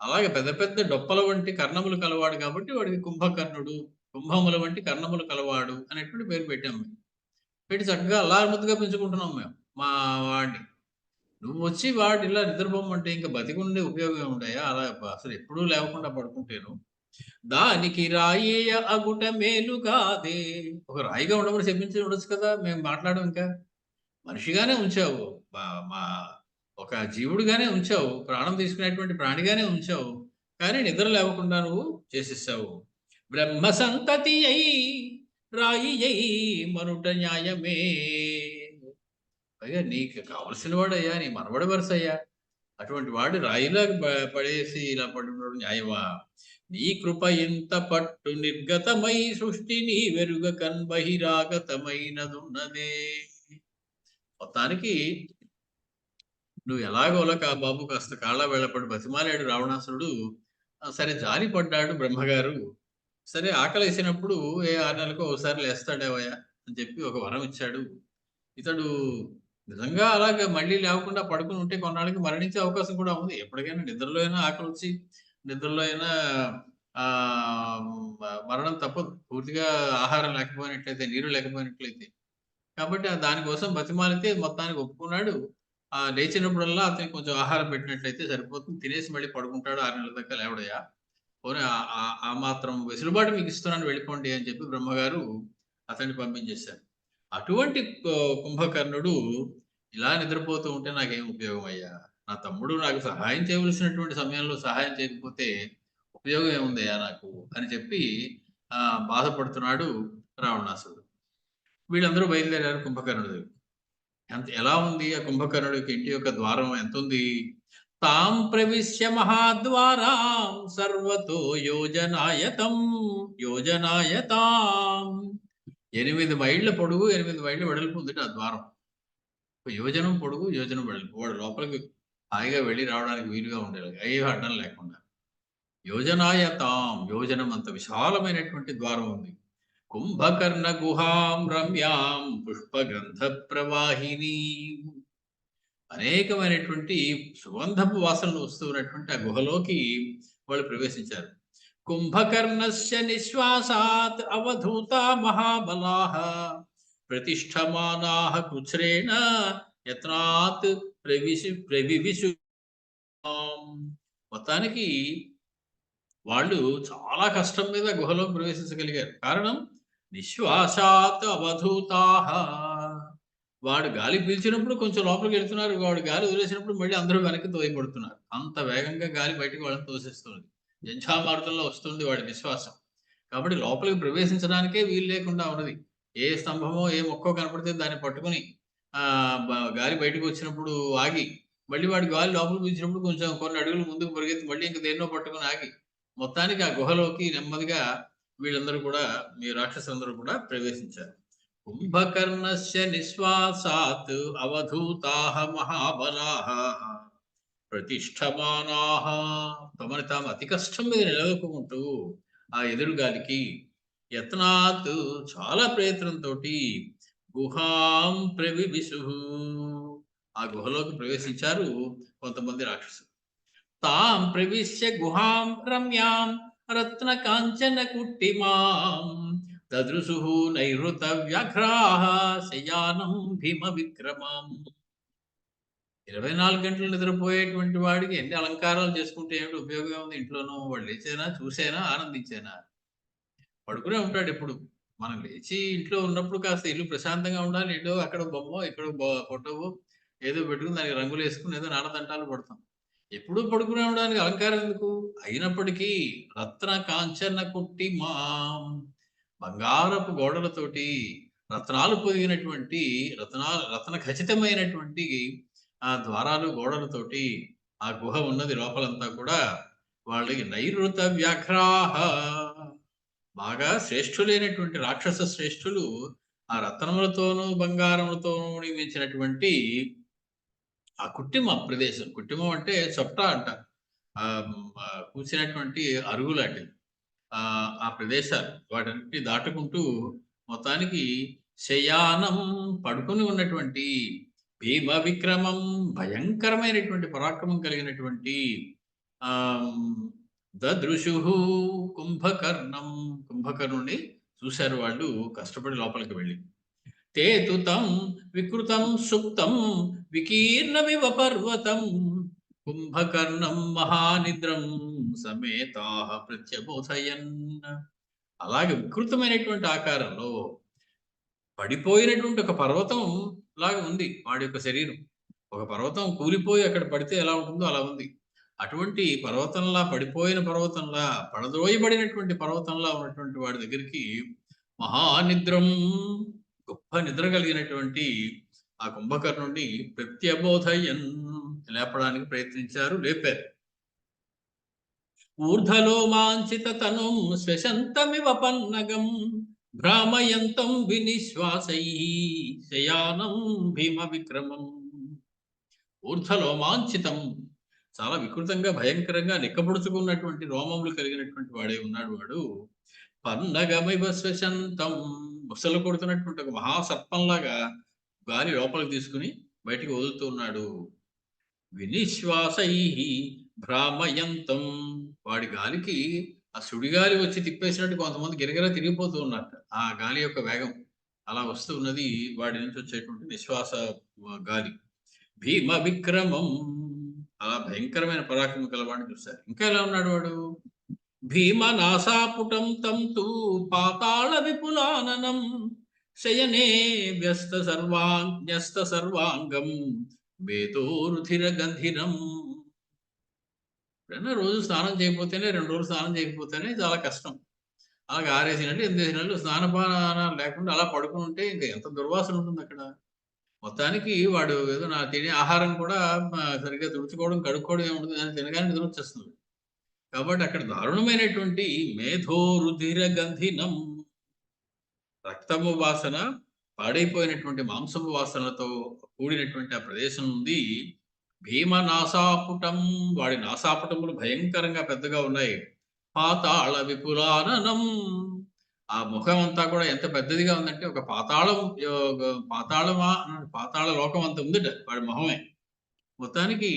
అలాగే పెద్ద పెద్ద డొప్పల వంటి కర్ణములు కలవాడు కాబట్టి వాడికి కుంభకర్ణుడు, కుంభముల వంటి కర్ణములు కలవాడు అనేటువంటి పేరు పెట్టాము. పెట్టి చక్కగా అల్లారముద్దుగా పెంచుకుంటున్నాం మేము మా వాడిని. నువ్వు వచ్చి వాడు ఇలా నిద్రపోమంటే ఇంకా బతికుండే ఉపయోగం ఏముంటాయా? అలా అసలు ఎప్పుడూ లేవకుండా పడుకుంటేను. దానికి రాయేయ అగుట మేలు కాదే. ఒక రాయిగా ఉండమని చెప్పించి ఉండొచ్చు కదా, మేము మాట్లాడడం. ఇంకా మనిషిగానే ఉంచావు, మా ఒక జీవుడిగానే ఉంచావు, ప్రాణం తీసుకునేటువంటి ప్రాణిగానే ఉంచావు, కానీ నిద్ర లేవకుండా నువ్వు చేసేసావు. బ్రహ్మ సంతతి అయి రాయి అయి మనుట న్యాయమే. పైగా నీకు కావలసిన వాడయ్యా, నీ మనవడి వరుస అయ్యా. అటువంటి వాడు రాయిలా పడేసి ఇలా పడుకోవడం న్యాయమా? నీ కృప ఎంత పట్టు నిర్గతమై సృష్టి నీ వెరుగ కన్ బహిరాగతమైనదున్నదే. మొత్తానికి నువ్వు ఎలాగోలా బాబు కాస్త కాళ్ళ వేళపడి బతిమాలాడు రావణాసురుడు. సరే జాలి పడ్డాడు బ్రహ్మగారు. సరే ఆకలేసినప్పుడు 6 నెలలకు ఒకసారి లేస్తాడేవయ్యా అని చెప్పి ఒక వరం ఇచ్చాడు. ఇతడు నిజంగా అలాగే మళ్ళీ లేవకుండా పడుకుని ఉంటే కొన్నాళ్ళకి మరణించే అవకాశం కూడా ఉంది. ఎప్పటికైనా నిద్రలో అయినా ఆకలి వచ్చి నిద్రలో అయినా మరణం తప్పదు. పూర్తిగా ఆహారం లేకపోయినట్లయితే, నీరు లేకపోయినట్లయితే. కాబట్టి దానికోసం బతిమాలితే మొత్తానికి ఒప్పుకున్నాడు. లేచినప్పుడల్లా అతనికి కొంచెం ఆహారం పెట్టినట్లయితే సరిపోతుంది. తినేసి మళ్ళీ పడుకుంటాడు. 6 నెలల దాకా లేవడయ్యా. పోనీ ఆ మాత్రం వెసులుబాటు మీకు ఇస్తున్నాను, వెళ్ళిపోండి అని చెప్పి బ్రహ్మగారు అతన్ని పంపించేశారు. అటువంటి కుంభకర్ణుడు ఇలా నిద్రపోతూ ఉంటే నాకేం ఉపయోగం అయ్యా? నా తమ్ముడు నాకు సహాయం చేయవలసినటువంటి సమయంలో సహాయం చేయకపోతే ఉపయోగం ఏముందయ్యా నాకు అని చెప్పి బాధపడుతున్నాడు రావణాసుడు. వీళ్ళందరూ బయలుదేరారు కుంభకర్ణుడి దగ్గర. ఎలా ఉంది ఆ కుంభకర్ణుడికి ఇంటి యొక్క ద్వారం ఎంత ఉంది? తాం ప్రవిశ్య మహాద్వారాం సర్వతో యోజనాయతం యోజనాయతాం. 8 మైళ్ళ పొడుగు 8 మైళ్ళ వెడల్పు ఉంది ఆ ద్వారం. యోజనం పొడుగు యోజనం వెడల్పు. వాడు లోపలికి హాయిగా వెళ్ళి రావడానికి వీలుగా ఉండేది, ఏ అడ్డం లేకుండా. యోజనాయతాం, యోజనం అంత విశాలమైనటువంటి ద్వారం ఉంది. కుంభకర్ణ గుహాం రమ్యాం పుష్పగంధ ప్రవాహిని. అనేకమైనటువంటి సుగంధపు వాసనలు వస్తున్నటువంటి ఆ గుహలోకి వాళ్ళు ప్రవేశించారు. కుంభకర్ణస్య నిశ్వాసాత్ అవధూత మహాబలాః ప్రతిష్ఠమానాః కృచ్రేణ యత్నాత్ ప్రవివిషు. మొత్తానికి వాళ్ళు చాలా కష్టం మీద గుహలో ప్రవేశించగలిగారు. కారణం నిశ్వాసాత్ అవధూతాః. వాడు గాలి పీల్చినప్పుడు కొంచెం లోపలికి వెళ్తున్నారు, వాడు గాలి వదిలేసినప్పుడు మళ్ళీ అందరూ వెనక్కి తోయబడుతున్నారు. అంత వేగంగా గాలి బయటకు వాళ్ళని తోసేస్తుంది. జంఝామార్గంలో వస్తుంది వాడి నిశ్వాసం. కాబట్టి లోపలికి ప్రవేశించడానికే వీలు లేకుండా ఉన్నది. ఏ స్తంభమో ఏ మొక్కో కనపడితే దాన్ని పట్టుకుని గాలి బయటకు వచ్చినప్పుడు ఆగి, మళ్ళీ వాడి గాలి లోపలికి పీల్చినప్పుడు కొంచెం కొన్ని అడుగులు ముందుకు పరిగెత్తి మళ్ళీ ఇంక దేన్నో పట్టుకుని ఆగి, మొత్తానికి ఆ గుహలోకి నెమ్మదిగా వీళ్ళందరూ కూడా, మీ రాక్షసులందరూ కూడా ప్రవేశించారు. కుంభకర్ణస్య నిశ్వాసాత్ అవధూతాః మహాబలాః ప్రతిష్ఠమానాః. తమని తాము అతి కష్టం మీద నిలదొక్కుంటూ ఆ ఎదురుగాలికి యత్నాత్ చాలా ప్రయత్నంతో గుహాం ప్రవివిశు, ఆ గుహలోకి ప్రవేశించారు కొంతమంది రాక్షసులు. తాం ప్రవిశ్య గుహాం రమ్యాం రత్న కాంచన కుట్టిమాం దదృశుః నైరుత వ్యాఘ్రాః శయానం భీమ విక్రమం. 24 గంటలు నిద్రపోయేటువంటి వాడికి ఎన్ని అలంకారాలు చేసుకుంటే ఏమిటి ఉపయోగం ఉంది ఇంట్లోనూ? వాడు లేచేనా, చూసేనా, ఆనందించేనా? పడుకునే ఉంటాడు ఎప్పుడు. మనం లేచి ఇంట్లో ఉన్నప్పుడు కాస్త ఇల్లు ప్రశాంతంగా ఉండాలి. ఏదో అక్కడ బొమ్మో, ఇక్కడ ఫోటోవో ఏదో పెట్టుకొని దానికి రంగులేసుకొని ఏదో నాడదంటాలు పడతాం. ఎప్పుడూ పడుకునే ఉండడానికి అలంకారం ఎందుకు? అయినప్పటికీ రత్న కాంచన కుట్టిమాం బంగారపు గోడలతోటి రత్నాలు పొదిగినటువంటి రత్న ఖచితమైనటువంటి ఆ ద్వారాలు, గోడలతోటి ఆ గుహ ఉన్నది లోపలంతా కూడా. వాళ్ళకి నైరుత వ్యాఘ్రాహ బాగా శ్రేష్ఠులైనటువంటి రాక్షస శ్రేష్ఠులు ఆ రత్నములతోనూ, బంగారములతోనూ నిర్మించినటువంటి ఆ కుట్టిమ ప్రదేశం. కుట్టిమం అంటే చొట్టా అంటారు. కూర్చున్నటువంటి అరుగు లాంటివి. ఆ ప్రదేశాలు వాటన్నిటిని దాటుకుంటూ మొత్తానికి శయానం పడుకొని ఉన్నటువంటి భీమ విక్రమం భయంకరమైనటువంటి పరాక్రమం కలిగినటువంటి ఆహ్, దదృశుః కుంభకర్ణం కుంభకర్ణుడిని చూశారు వాళ్ళు కష్టపడి లోపలికి వెళ్ళి. తే తు తం వికృతం సుప్తం వికీర్ణమివ పర్వతం కుంభకర్ణం మహానిద్రం సమేతాః ప్రత్యబోధయన్. అలాగే వికృతమైనటువంటి ఆకారంలో పడిపోయినటువంటి ఒక పర్వతం లాగా ఉంది వాడి యొక్క శరీరం. ఒక పర్వతం కూలిపోయి అక్కడ పడితే ఎలా ఉంటుందో అలా ఉంది. అటువంటి పర్వతంలా, పడిపోయిన పర్వతంలా, పడద్రోయబడినటువంటి పర్వతంలా ఉన్నటువంటి వాడి దగ్గరికి మహానిద్రం గొప్ప నిద్ర కలిగినటువంటి ఆ కుంభకర్ణుడిని ప్రత్యబోధయన్ లేపడానికి ప్రయత్నించారు, లేపారు. ఊర్ధ్వలోమాంచిత తనుం శ్వశంతమివ పన్నగం భ్రామయంతం వినిశ్వాసై శయానం భీమ విక్రమం. ఊర్ధ్వలోమాంచితం చాలా వికృతంగా, భయంకరంగా నిక్కబొడుచుకున్నటువంటి రోమములు కలిగినటువంటి వాడే ఉన్నాడు వాడు. పన్నగమివ శ్వశంతం బుసలు కొడుతున్నటువంటి ఒక మహాసర్పంలాగా గాలి లోపలికి తీసుకుని బయటికి వదులుతూ ఉన్నాడు. వినిశ్వాసై భ్రామయంతం వాడి గాలికి ఆ సుడిగాలి వచ్చి తిప్పేసినట్టు కొంతమంది గిరగిర తిరిగిపోతూ ఉన్నట్ట. ఆ గాలి యొక్క వేగం అలా వస్తూ ఉన్నది వాడి నుంచి వచ్చేటువంటి నిశ్వాస గాలి. భీమ విక్రమం అలా భయంకరమైన పరాక్రమం కలవాడిని చూశారు. ఇంకా ఎలా ఉన్నాడు వాడు? భీమ నాసాపుటం తం తు పాతాళ విపులాననం శయనే న్యస్త సర్వాంగం వేదోరుధిర గంధిరం. ఎప్పుడైనా రోజు స్నానం చేయకపోతేనే 2 రోజులు స్నానం చేయకపోతేనే చాలా కష్టం. అలాగే 6 నెలలు 8 నెలలు స్నానపానాలు లేకుండా అలా పడుకుని ఉంటే ఇంక ఎంత దుర్వాసన ఉంటుంది అక్కడ. మొత్తానికి వాడు ఏదో తినే ఆహారం కూడా సరిగ్గా తుడుచుకోవడం, కడుక్కోవడం ఏముండదు. దాన్ని తినగానే నిద్రొచ్చేస్తుంది. కాబట్టి అక్కడ దారుణమైనటువంటి మేధో రుధిర గంధినం రక్తము వాసన, పాడైపోయినటువంటి మాంసపు వాసనలతో కూడినటువంటి ఆ ప్రదేశం ఉంది. భీమ నాసాపుటం వాడి నాసాపుటములు భయంకరంగా పెద్దగా ఉన్నాయి. పాతాళ విపులాననం ఆ ముఖం అంతా కూడా ఎంత పెద్దదిగా ఉందంటే ఒక పాతాళ లోకం అంత ఉందిట వాడి మొహమే. మొత్తానికి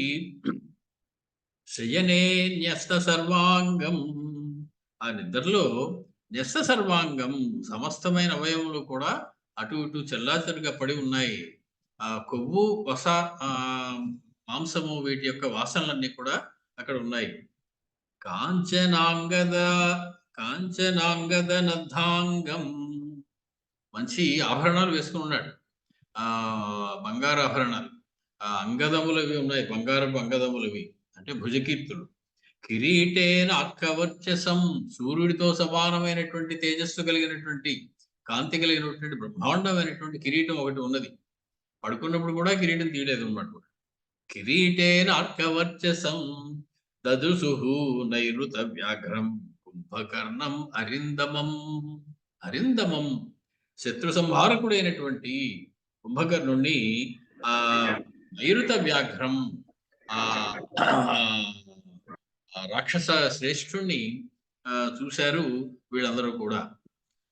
శయనే న్యస్త సర్వాంగం ఆ నిద్రలో న్యస్త సర్వాంగం సమస్తమైన అవయవములు కూడా అటు ఇటు చెల్లాచెదురుగా పడి ఉన్నాయి. ఆ కొవ్వు, వస, మాంసము వీటి యొక్క వాసనలన్నీ కూడా అక్కడ ఉన్నాయి. కాంచనాంగద కాంచనాంగద నద్ధాంగం మంచి ఆభరణాలు వేసుకుని ఉన్నాడు. బంగారు ఆభరణాలు. అంగదములవి ఉన్నాయి. బంగారపు అంగదములవి అంటే భుజకీర్తులు. కిరీటేన అర్కవర్చసం సూర్యుడితో సమానమైనటువంటి తేజస్సు కలిగినటువంటి, కాంతి కలిగినటువంటి బ్రహ్మాండమైనటువంటి కిరీటం ఒకటి ఉన్నది. పడుకున్నప్పుడు కూడా కిరీటం తీయలేదు అన్నమాట. కిరీటేన అర్కవర్చసం దదృశుః నైరుత వ్యాఘ్రం కుంభకర్ణం అరిందమం. అరిందమం శత్రు సంహారకుడైనటువంటి కుంభకర్ణుణ్ణి ఆ నైరుత వ్యాఘ్రం ఆ రాక్షస శ్రేష్ఠుణ్ణి చూశారు వీళ్ళందరూ కూడా.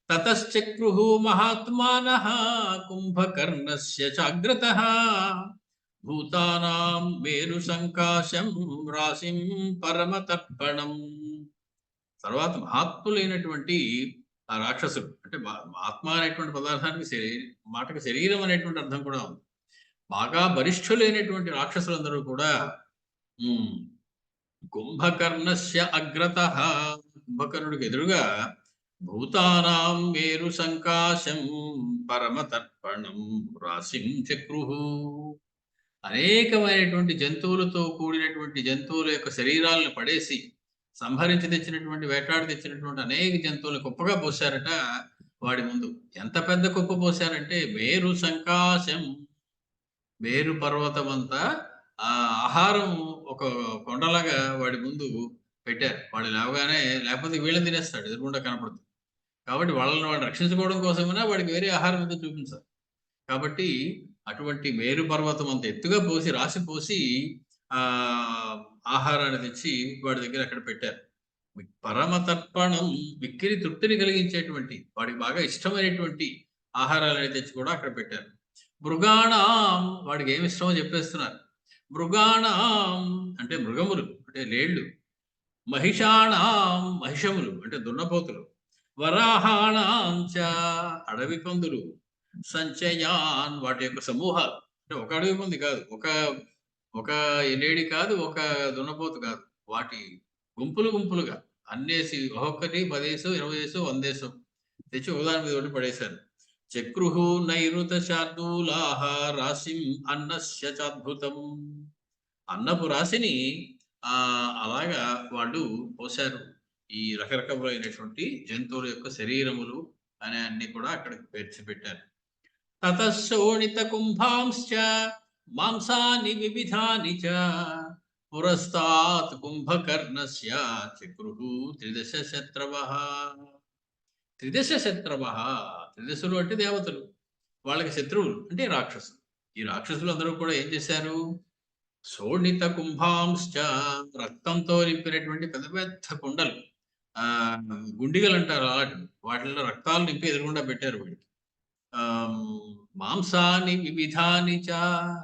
తతశ్చక్రుః మహాత్మానః కుంభకర్ణస్య చాగ్రతః భూతానాం మేరు సంకాశం రాశిం పరమతర్పణం. తర్వాత మహాత్ములైనటువంటి ఆ రాక్షసుడు అంటే ఆత్మ అనేటువంటి పదార్థానికి మాటకి శరీరం అనేటువంటి అర్థం కూడా ఉంది. బాగా బలిష్ఠులైనటువంటి రాక్షసులందరూ కూడా కుంభకర్ణస్య అగ్రతః, కుంభకర్ణుడికి ఎదురుగా భూతానాం మేరు సంకాశం పరమతర్పణం రాశిం చక్రుః, అనేకమైనటువంటి జంతువులతో కూడినటువంటి జంతువుల యొక్క శరీరాలను పడేసి సంహరించి తెచ్చినటువంటి, వేటాడి తెచ్చినటువంటి అనేక జంతువులు కుప్పగా పోశారట వాడి ముందు. ఎంత పెద్ద కుప్ప పోశారంటే మేరు సంకాశం, మేరు పర్వతమంతా ఆ ఆహారం ఒక కొండలాగా వాడి ముందు పెట్టారు. వాడు లేవగానే, లేకపోతే వీళ్ళని తినేస్తాడు ఎదురుగుండా కనపడుతుంది. కాబట్టి వాళ్ళని వాడు రక్షించుకోవడం కోసమైనా వాడికి వేరే ఆహారం ఏదో చూపించాలి. కాబట్టి అటువంటి మేరు పర్వతం అంత ఎత్తుగా పోసి, రాసి పోసి ఆహారాన్ని తెచ్చి వాడి దగ్గర అక్కడ పెట్టారు. పరమతర్పణం, మిక్కిలి తృప్తిని కలిగించేటువంటి, వాడికి బాగా ఇష్టమైనటువంటి ఆహారాలను తెచ్చి కూడా అక్కడ పెట్టారు. మృగాణం, వాడికి ఏమి ఇష్టమో చెప్పేస్తున్నారు. మృగాణం అంటే మృగములు, అంటే లేళ్ళు. మహిషాణం, మహిషములు అంటే దున్నపోతులు. వరాహాణం చ, అడవి పందులు. సంచయాన్, వాటి యొక్క సమూహాలు, అంటే ఒక అడవి పంది కాదు, ఒక ఎలేడి కాదు, ఒక దున్నపోతు కాదు, వాటి గుంపులు గుంపులుగా అన్నేసి ఒక్కొక్కటి 10 20 100 తెచ్చి ఒకదాని మీద ఒకటి పడేశారు. చక్రుహు నైరుత శార్దూలాహ రాశిం అన్నస్య చాద్భుతం, అన్నపు రాశిని అలాగా వాళ్ళు పోశారు. ఈ రకరకములైనటువంటి జంతువుల యొక్క శరీరములు అనే అన్ని కూడా అక్కడికి పేర్చి పెట్టారు. తతశోణిత కుంభాంశ్చ మాంసాని వివిధాని చ పురస్తాత్ కుంభకర్ణస్య చక్రుః త్రిదశ శత్రవః. త్రిదశ శత్రవః, త్రిదశులు అంటే దేవతలు, వాళ్ళకి శత్రువులు అంటే రాక్షసులు. ఈ రాక్షసులు అందరూ కూడా ఏం చేశారు? శోణిత కుంభాంశ్చ, రక్తంతో నింపినటువంటి పెద్ద పెద్ద కుండలు, గుండిగలు అంటారు అలాంటివి, వాటిల్లో రక్తాలు నింపి ఎదురుగుండా పెట్టారు వీడికి. మాంసాన్ని వివిధాని చ,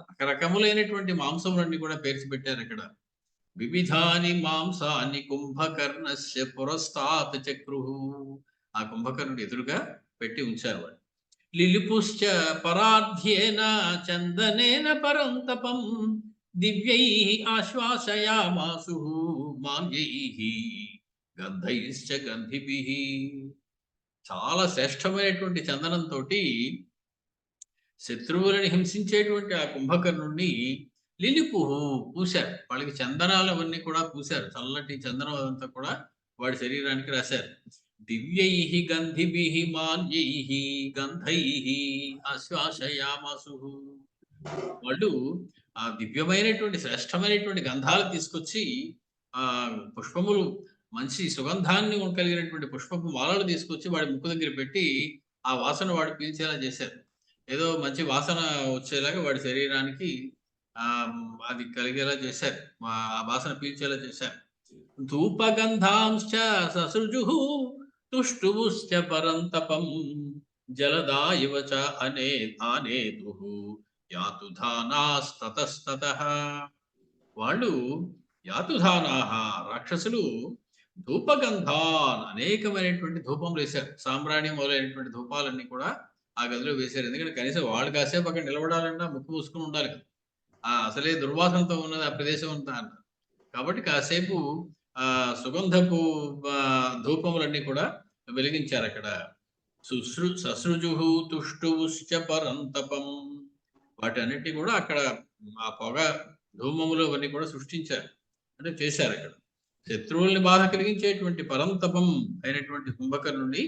రకరకములైనటువంటి మాంసములన్నీ కూడా పేర్చి పెట్టారు అక్కడ. వివిధాని మాంసాన్ని కుంభకర్ణస్య పురస్తాత్ చక్రుః, ఆ కుంభకర్ణుడు ఎదురుగా పెట్టి ఉంచారు వాడు. లిలిపుశ్చ పరాధ్యేన చందనేన పరంతపం దివ్యైః ఆశ్వాసయామాసు మాల్యైః గంధైశ్చ గంధిభిః. చాలా శ్రేష్టమైనటువంటి చందనంతో శత్రువులని హింసించేటువంటి ఆ కుంభకర్ణుడిని లిలిపుహు పూశారు. వాళ్ళకి చందనాలు అవన్నీ కూడా పూశారు. చల్లటి చందనం అదంతా కూడా వాడి శరీరానికి రాశారు. దివ్యైః గంధిభిః మాల్యైః గంధైః ఆశ్వాసయామాసు, వాళ్ళు ఆ దివ్యమైనటువంటి శ్రేష్టమైనటువంటి గంధాలు తీసుకొచ్చి పుష్పములు, మంచి సుగంధాన్ని కలిగినటువంటి పుష్పపు మాలలు తీసుకొచ్చి వాడి ముక్కు దగ్గర పెట్టి ఆ వాసన వాడు పీల్చేలా చేశారు. ఏదో మంచి వాసన వచ్చేలాగా వాడి శరీరానికి అది కలిగేలా చేశారు, ఆ వాసన పీల్చేలా చేశారు. ధూపగంధాంశ్చ ససృజుః తుష్టువుశ్చ పరంతపం జలదా ఇవ చ ఆనేతుః యాతుధానాస్తతస్తతః. వాళ్ళు యాతుధానాః, రాక్షసులు ధూపగంధాన్, అనేకమైనటువంటి ధూపములు వేశారు. సాంబ్రాణి మొదలైనటువంటి ధూపాలన్నీ కూడా ఆ గదిలో వేశారు. ఎందుకంటే కనీసం వాళ్ళు కాసేపు అక్కడ నిలబడాలన్నా ముక్కు మూసుకుని ఉండాలి కదా, అసలే దుర్వాసనతో ఉన్నది ఆ ప్రదేశం అంతా అంటారు. కాబట్టి కాసేపు సుగంధపు ధూపములన్నీ కూడా వెలిగించారు అక్కడ. ససృజుః తుష్టువుశ్చ పరంతపం, వాటన్నిటి కూడా అక్కడ ఆ పొగ ధూమములు అవన్నీ కూడా సృష్టించారు, అంటే చేశారు అక్కడ. శత్రువుల్ని బాధ కలిగించేటువంటి పరంతపం అయినటువంటి కుంభకర్ణుని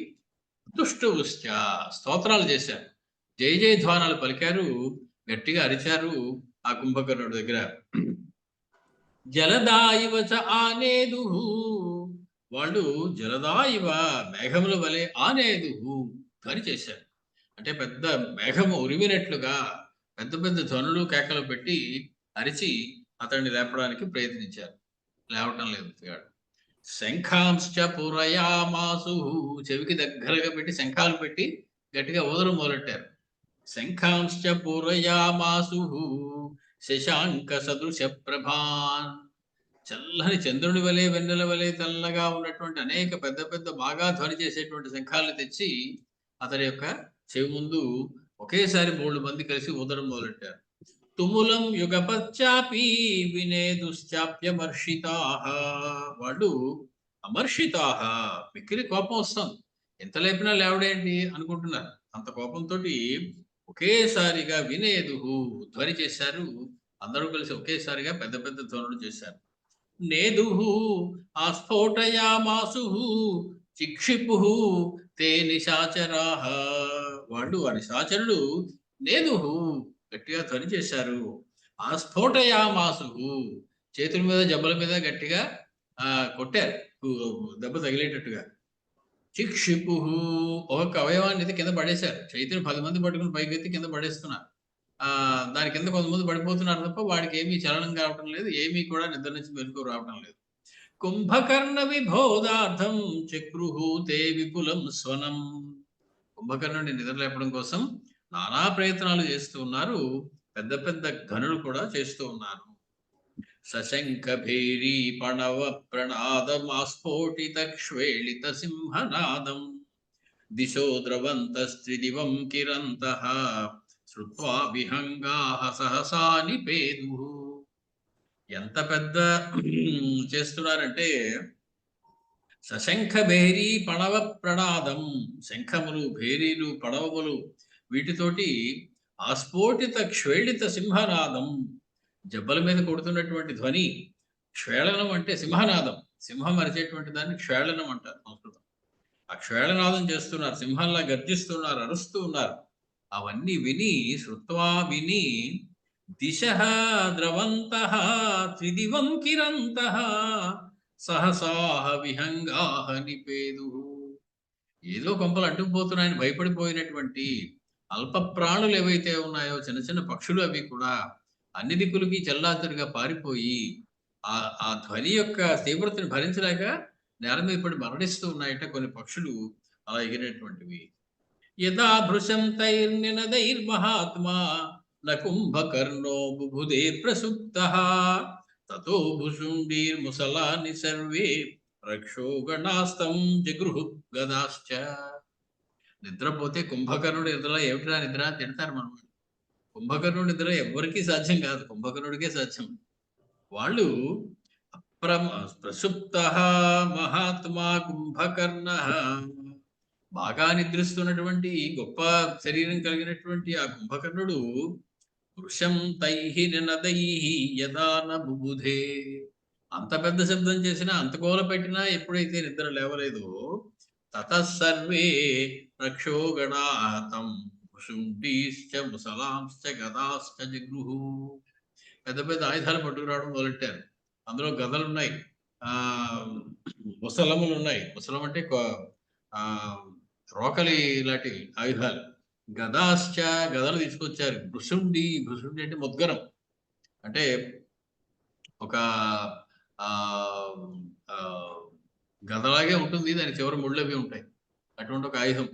తుష్టువుశ్చ, స్తోత్రాలు చేశారు, జయ జయధ్వానాలు పలికారు, గట్టిగా అరిచారు ఆ కుంభకర్ణుడి దగ్గర. జలదాయివ చ ఆనేదుః, వాళ్ళు జలదాయివ, మేఘముల వలె, ఆనేదుః ధ్వని చేశారు. అంటే పెద్ద మేఘము ఉరిమినట్లుగా పెద్ద పెద్ద ధ్వనులు కేకలు పెట్టి అరిచి అతన్ని లేపడానికి ప్రయత్నించారు. లేవటం లేదు అతగాడు. శంఖాంశ్చ పురయామాసు, చెవికి దగ్గరగా పెట్టి శంఖాలు పెట్టి గట్టిగా ఊదరం మొదలెట్టారు. శంఖాంశ్చ పూరయామాసు శశాంక సదృశ ప్రభాన్, చల్లని చంద్రుని వలె, వెన్నెల వలె తెల్లగా ఉన్నటువంటి అనేక పెద్ద పెద్ద బాగా ధ్వని చేసేటువంటి శంఖాలను తెచ్చి అతని యొక్క చెవి ముందు ఒకేసారి 3 మంది కలిసి ఊదడం మొదలెట్టారు. తుములం యుగపశ్చాపి వినేదుశ్చాప్యమర్షితాః. వాళ్ళు అమర్షితాః, మిక్కిలి కోపం వస్తుంది. ఎంత లేపినా లేవడేంటి అనుకుంటున్నారు. అంత కోపంతో ఒకేసారిగా వినేదుహు ధ్వని చేశారు. అందరూ కలిసి ఒకేసారిగా పెద్ద పెద్ద ధ్వనులు చేశారు. నేదుహు ఆస్ఫోటయామాసు చిక్షిపు తే నిశాచరాః. వాళ్ళు ఆ నిశాచరులు నేదుహు గట్టిగా ధ్వని చేశారు. ఆస్ఫోటయామాసు చేతుల మీద జబ్బల మీద గట్టిగా కొట్టారు, దెబ్బ తగిలేటట్టుగా. చిక్షిపు ఒక అవయవాన్ని అయితే కింద పడేశారు. చైతులు 10 మంది పట్టుకుని పైకెత్తి కింద పడేస్తున్నారు. దాని కింద కొంతమంది పడిపోతున్నారు తప్ప వాడికి ఏమీ చలనం కావటం లేదు, ఏమీ కూడా నిద్ర నుంచి మెలకు రావటం లేదు. కుంభకర్ణ విబోధార్థం చక్రుహు తే విపులం స్వనం. కుంభకర్ణుడిని నిద్ర లేపడం కోసం నానా ప్రయత్నాలు చేస్తూ ఉన్నారు. పెద్ద పెద్ద ఘనులు కూడా చేస్తూ ఉన్నారు. సశంఖ భేరీ పణవ ప్రణాదమాస్ఫోటిత క్షేళిత సింహనాదం దిశో ద్రవంతస్త్రిదివం కిరంతః శ్రుత్వా విహంగాః సహసా నిపేదుః. ఎంత పెద్ద చేస్తున్నారంటే సశంఖ భేరీ పణవ ప్రణాదం, శంఖములు, భేరీలు, పడవములు వీటితోటి ఆస్ఫోటిత క్షేళిత సింహనాదం, జబ్బల మీద కొడుతున్నటువంటి ధ్వని. క్షేళనం అంటే సింహనాదం, సింహం అరిచేటువంటి దాన్ని క్షేళనం అంటారు సంస్కృతం. ఆ క్షేళనాదం చేస్తున్నారు, సింహంలా గర్జిస్తున్నారు, అరుస్తూ ఉన్నారు. అవన్నీ విని శ్రుత్వా విని దిశః ద్రవంతః త్రిదివం కిరంతః సహసాః విహంగాః నిపేదుః. ఏదో కొంపలు అడ్డుకుపోతున్నాయని భయపడిపోయినటువంటి అల్ప ప్రాణులు ఏవైతే ఉన్నాయో, చిన్న చిన్న పక్షులు, అవి కూడా అన్ని దిక్కులకి చెల్లాచెదురుగా పారిపోయి ఆ ధ్వని యొక్క తీవ్రతను భరించలేక నేల మీద పడి మరణిస్తూ ఉన్నాయట కొన్ని పక్షులు అలా ఎగిరినటువంటివి. యదా భృశం తైర్నినదైర్మహాత్మా న కుంభకర్ణో బుభుదే ప్రసుప్తః తతో భుశుండీర్ముసలాని సర్వే రక్షో గణాస్తం జగృహు గదాశ్చ. నిద్రపోతే కుంభకర్ణుడు నిద్రలో ఏమిటిరా నిద్ర అని తిడతారు మనం. కుంభకర్ణుడి నిద్ర ఎవ్వరికీ సాధ్యం కాదు, కుంభకర్ణుడికే సాధ్యం. వాళ్ళు ప్రసుప్త మహాత్మా కుంభకర్ణ, బాగా నిద్రిస్తున్నటువంటి గొప్ప శరీరం కలిగినటువంటి ఆ కుంభకర్ణుడు వృషం తైహి నినదైహి యదా న బుబుధే, అంత పెద్ద శబ్దం చేసినా, అంత గోల పెట్టినా ఎప్పుడైతే నిద్ర లేవలేదో తతః సర్వే రక్షో గణాహతం భుశుండీశ్చ ముసలాంశ్చ గదాశ్చ జగృహు. పెద్ద పెద్ద ఆయుధాలు పట్టుకురావడం మొదలెట్టారు. అందులో గదలున్నాయి, ముసలములు ఉన్నాయి. ముసలం అంటే రోకలి లాంటి ఆయుధాలు. గదాశ్చ, గదలు తీసుకొచ్చారు. భృశుండి, భృశుండి అంటే ముద్గరం, అంటే ఒక గదలాగే ఉంటుంది, దాని చివర ముళ్ళవి ఉంటాయి. అటువంటి ఒక ఆయుధం.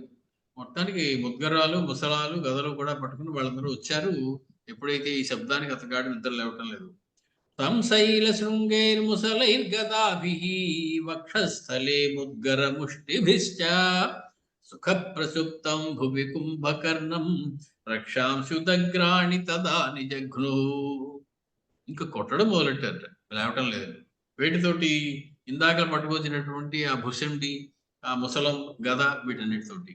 మొత్తానికి ముద్గరాలు, ముసలాలు, గదలు కూడా పట్టుకుని వాళ్ళందరూ వచ్చారు. ఎప్పుడైతే ఈ శబ్దానికి అతగాడు నిద్ర లేవటం లేదు. తం శైల శృంగైర్ముసలైర్గదాభిః వక్షస్థలే ముద్గర ముష్టిభిశ్చ సుఖ ప్రసుప్తం భువి కుంభకర్ణం రక్షాంశు దగ్రాణి తదా నిజఘ్నో. ఇంకా కొట్టడం మొదలెట్టారు, లేవటం లేదు. వీటితోటి ఇందాక పట్టుకొచ్చినటువంటి ఆ భుషండి, ఆ ముసలం, గద, వీటన్నిటితోటి.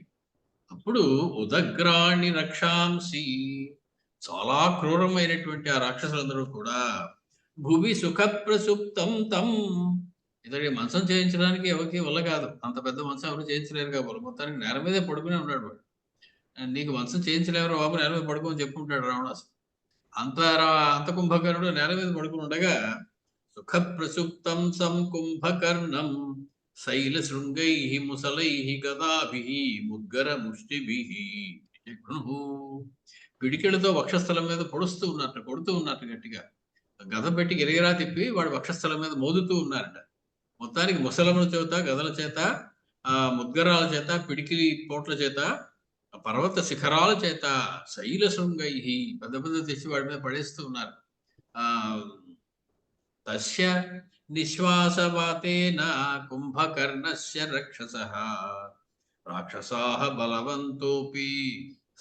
అప్పుడు ఉదగ్రాణి రక్షాంసి, చాలా క్రూరమైనటువంటి ఆ రాక్షసులందరూ కూడా భువి సుఖ ప్రసుప్తం తం, ఇతడికి మంచం చేయించడానికి ఎవరికి వల్ల కాదు, అంత పెద్ద మంచం ఎవరు చేయించలేరు కాబట్టి మొత్తానికి నేల మీదే పడుకునే ఉన్నాడు వాడు. నీకు మంచం చేయించలేరు బాబు, నేల మీద పడుకోని చెప్పుకుంటాడు రావణాసు. అంత కుంభకర్ణుడు నేల మీద పడుకుని ఉండగా సుఖ ప్రసుప్తం సం కుంభకర్ణం శైల శృంగై ముసలై గదాభి ముద్గర ముష్టిభి పిడికెలతో వక్షస్థలం మీద పొడుస్తూ ఉన్నట్టు, కొడుతూ ఉన్నట్టు గట్టిగా గద పెట్టి గిరిగిరా తిప్పి వాడు వక్షస్థలం మీద మోదుతూ ఉన్నారట. మొత్తానికి ముసలముల చేత, గదల చేత, ముద్గరాల చేత, పిడికిలి పోట్ల చేత, పర్వత శిఖరాల చేత, శైల శృంగై పెద్ద పెద్ద తెచ్చి వాడి మీద పడేస్తూ ఉన్నారు. తస్య నిశ్వాసవాతేన కుంభకర్ణస్య రక్షసః రాక్షసాః బలవంతోపి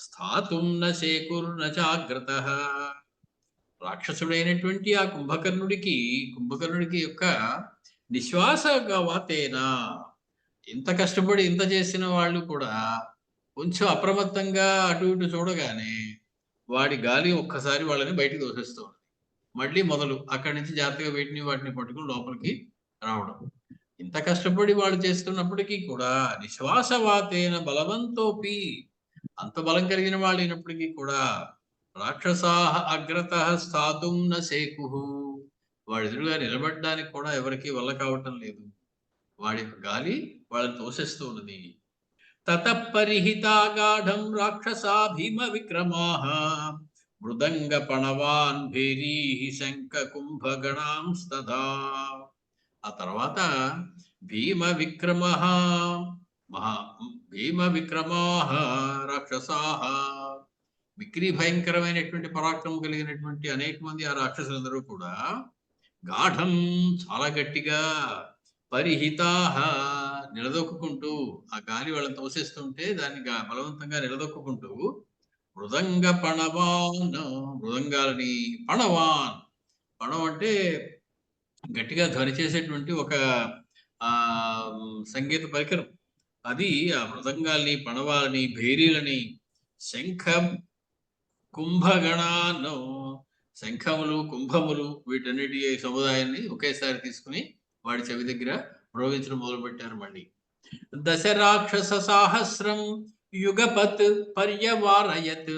స్థాతుం న శేకుర్న జాగ్రతః. రాక్షసుడైనటువంటి ఆ కుంభకర్ణుడికి యొక్క నిశ్వాస వాతేనా, ఇంత కష్టపడి ఇంత చేసిన వాళ్ళు కూడా కొంచెం అప్రమత్తంగా అటు ఇటు చూడగానే వాడి గాలి ఒక్కసారి వాళ్ళని బయటికి తోసేస్తూ ఉంది. మళ్ళీ మొదలు అక్కడి నుంచి జాగ్రత్తగా వాటిని పట్టుకుని లోపలికి రావడం. ఇంత కష్టపడి వాళ్ళు చేస్తున్నప్పటికీ కూడా నిశ్వాసవాతేన బలవంతోపి, అంత బలం కలిగిన వాళ్ళు అయినప్పటికీ కూడా రాక్షసాహ అగ్రతః స్థాతుం న శేకుః, వాడి ఎదురుగా నిలబడడానికి కూడా ఎవరికీ వల్ల కావటం లేదు. వాడి యొక్క గాలి వాళ్ళని తోసేస్తూ ఉన్నది. తతః పరిహితాగాఢం రాక్షసా భీమ విక్రమాః మృదంగ పణవాన్ భేరీః శంఖ కుంభగణాంస్తథా. ఆ తర్వాత భీమ విక్రమః మహా భీమ విక్రమాః రాక్షసాః, విక్రీ భయంకరమైనటువంటి పరాక్రమం కలిగినటువంటి అనేక మంది ఆ రాక్షసులందరూ కూడా గాఢం చాలా గట్టిగా, పరిహితాః నిలదొక్కుంటూ, ఆ గాలి వాళ్ళని తోసేస్తుంటే దాన్ని బలవంతంగా నిలదొక్కుంటూ మృదంగ పణవాన్, మృదంగాలని పణవాన్, పణం అంటే గట్టిగా ధ్వని చేసేటువంటి ఒక సంగీత పరికరం. అది ఆ మృదంగాల్ని, పణవాలని, భేరీలని, శంఖ కుంభగణాను, శంఖములు, కుంభములు వీటన్నిటి సముదాయాన్ని ఒకేసారి తీసుకుని వాడి చెవి దగ్గర మ్రోగించడం మొదలుపెట్టారు. మళ్ళీ దశ రాక్షస సాహస్రం యుగపత్ పర్యవారయత్.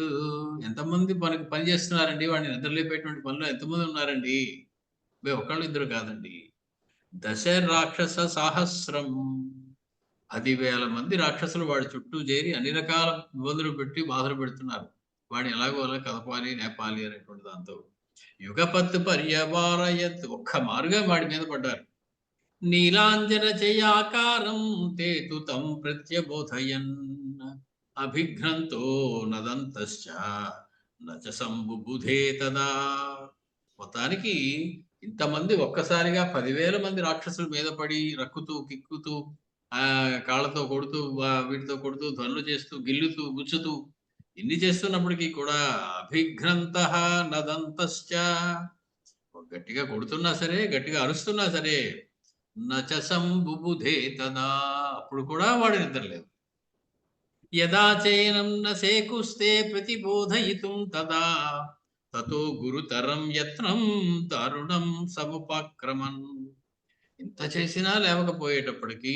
ఎంతమంది మనకు పని చేస్తున్నారండి, వాడిని నిద్రలేపేటువంటి పనిలో ఎంతమంది ఉన్నారండి? ఒకళ్ళు ఇద్దరు కాదండి. దశ రాక్షస సాహస్రం, 10,000 మంది రాక్షసులు వాడి చుట్టూ చేరి అన్ని రకాల ఇబ్బందులు పెట్టి బాధలు పెడుతున్నారు. వాడిని ఎలాగో అలా కదపాలి, నేపాలి అనేటువంటి దాంతో యుగపత్ పర్యవారయత్, ఒక్క మారుగా వాడి మీద పడ్డారు. నీలాంజన చయాకారం తేతు తం ప్రత్యబోధయన్ అభిఘ్నంతో నదంతశ్చ నచ సంబుబుధే తదా. మొత్తానికి ఇంతమంది ఒక్కసారిగా 10,000 మంది రాక్షసుల మీద పడి రక్కుతూ కిక్కుతూ కాళ్ళతో కొడుతూ వీటితో కొడుతూ ధ్వనులు చేస్తూ గిల్లుతూ గుచ్చుతూ ఇన్ని చేస్తున్నప్పటికీ కూడా అభిఘ్నంత నదంతశ్చ, గట్టిగా కొడుతున్నా సరే, గట్టిగా అరుస్తున్నా సరే, నచ సంబుబుధే తదా, అప్పుడు కూడా వాడు నిద్రలేదు. యదా చైనం న సేకుస్తే ప్రతిబోధయితుం తదా తతో గురుతరం యత్నం దారుణం సముపక్రమన్. ఇంత చేసినా లేవకపోయేటప్పటికీ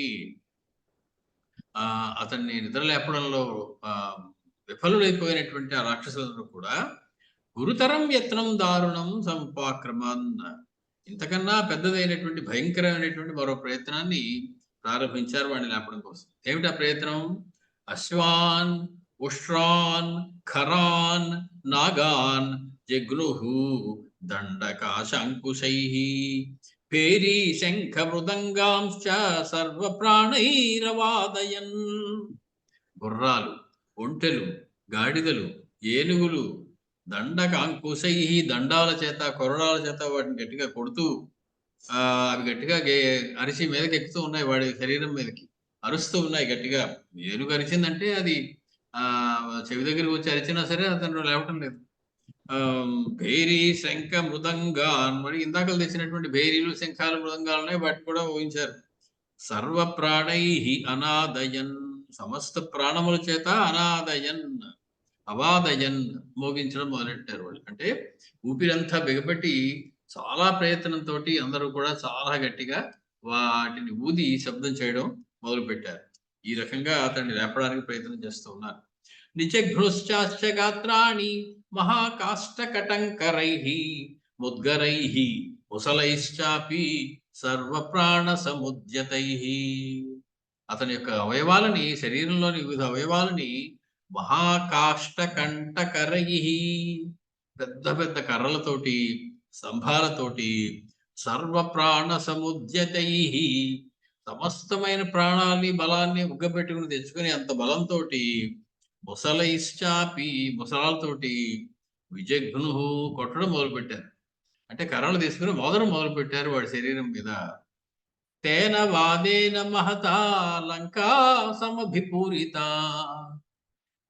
అతన్ని నిద్రలేపడంలో విఫలుడైపోయినటువంటి ఆ రాక్షసులందరూ కూడా గురుతరం యత్నం దారుణం సముపాక్రమన్, ఇంతకన్నా పెద్దదైనటువంటి భయంకరమైనటువంటి మరో ప్రయత్నాన్ని ప్రారంభించారు వాడిని లేపడం కోసం. ఏమిటా ప్రయత్నం? అశ్వాన్ ఉష్ట్రాన్ ఖరాన్ నాగాన్ జగ్నుః దండకాశంకుశైః పేరీ శంఖ మృదంగాంశ్చ సర్వ ప్రాణైరవాదయన్. గుర్రాలు, ఒంటెలు, గాడిదలు, ఏనుగులు దండకాంకుశై, దండాల చేత కొరడాల చేత వాటిని గట్టిగా కొడుతూ అవి గట్టిగా అరిచి మీదకి ఎక్కుతూ ఉన్నాయి, వాడి శరీరం మీదకి అరుస్తూ ఉన్నాయి గట్టిగా. ఏనుగు అరిచిందంటే అది చెవి దగ్గరికి వచ్చి అరిచినా సరే అతను లేవటం లేదు. భేరీ శంఖ మృదంగా, మరి ఇందాకలు తెచ్చినటువంటి భేరీలు, శంఖాలు, మృదంగాలు ఉన్నాయి, వాటిని కూడా ఊహించారు. సర్వ ప్రాణై అనాదయన్, సమస్త ప్రాణముల చేత అనాదయన్ అవాదయన్ మోగించడం మొదలెట్టారు వాళ్ళు. అంటే ఊపిరంతా బిగపట్టి చాలా ప్రయత్నంతో అందరూ కూడా చాలా గట్టిగా వాటిని ఊది శబ్దం చేయడం మొదలు పెట్టారు. ఈ రకంగా అతన్ని లేపడానికి ప్రయత్నం చేస్తూ ఉన్నారు. నిచఘ్నుశ్చాశ్చ గాత్రాణి మహాకాష్టకటంకరైః ముద్గరైః ముసలైశ్చాపి సర్వ ప్రాణ సముద్యతైః. అతని యొక్క అవయవాలని, శరీరంలోని వివిధ అవయవాలని మహాకాష్టకంటకరైః, పెద్ద పెద్ద కర్రలతోటి, స్తంభాలతోటి, సర్వ ప్రాణ సముద్యతైః, సమస్తమైన ప్రాణాన్ని బలాన్ని ఉగ్గబెట్టుకుని తెచ్చుకుని అంత బలంతో ముసలైశ్చాపి, ముసలాలతోటి విజఘ్ను కొట్టడం మొదలుపెట్టారు. అంటే కర్రలు తీసుకుని మోదడం మొదలుపెట్టారు వాడి శరీరం మీద. తేన వాదేన మహతా లంకా సమభిపూరిత,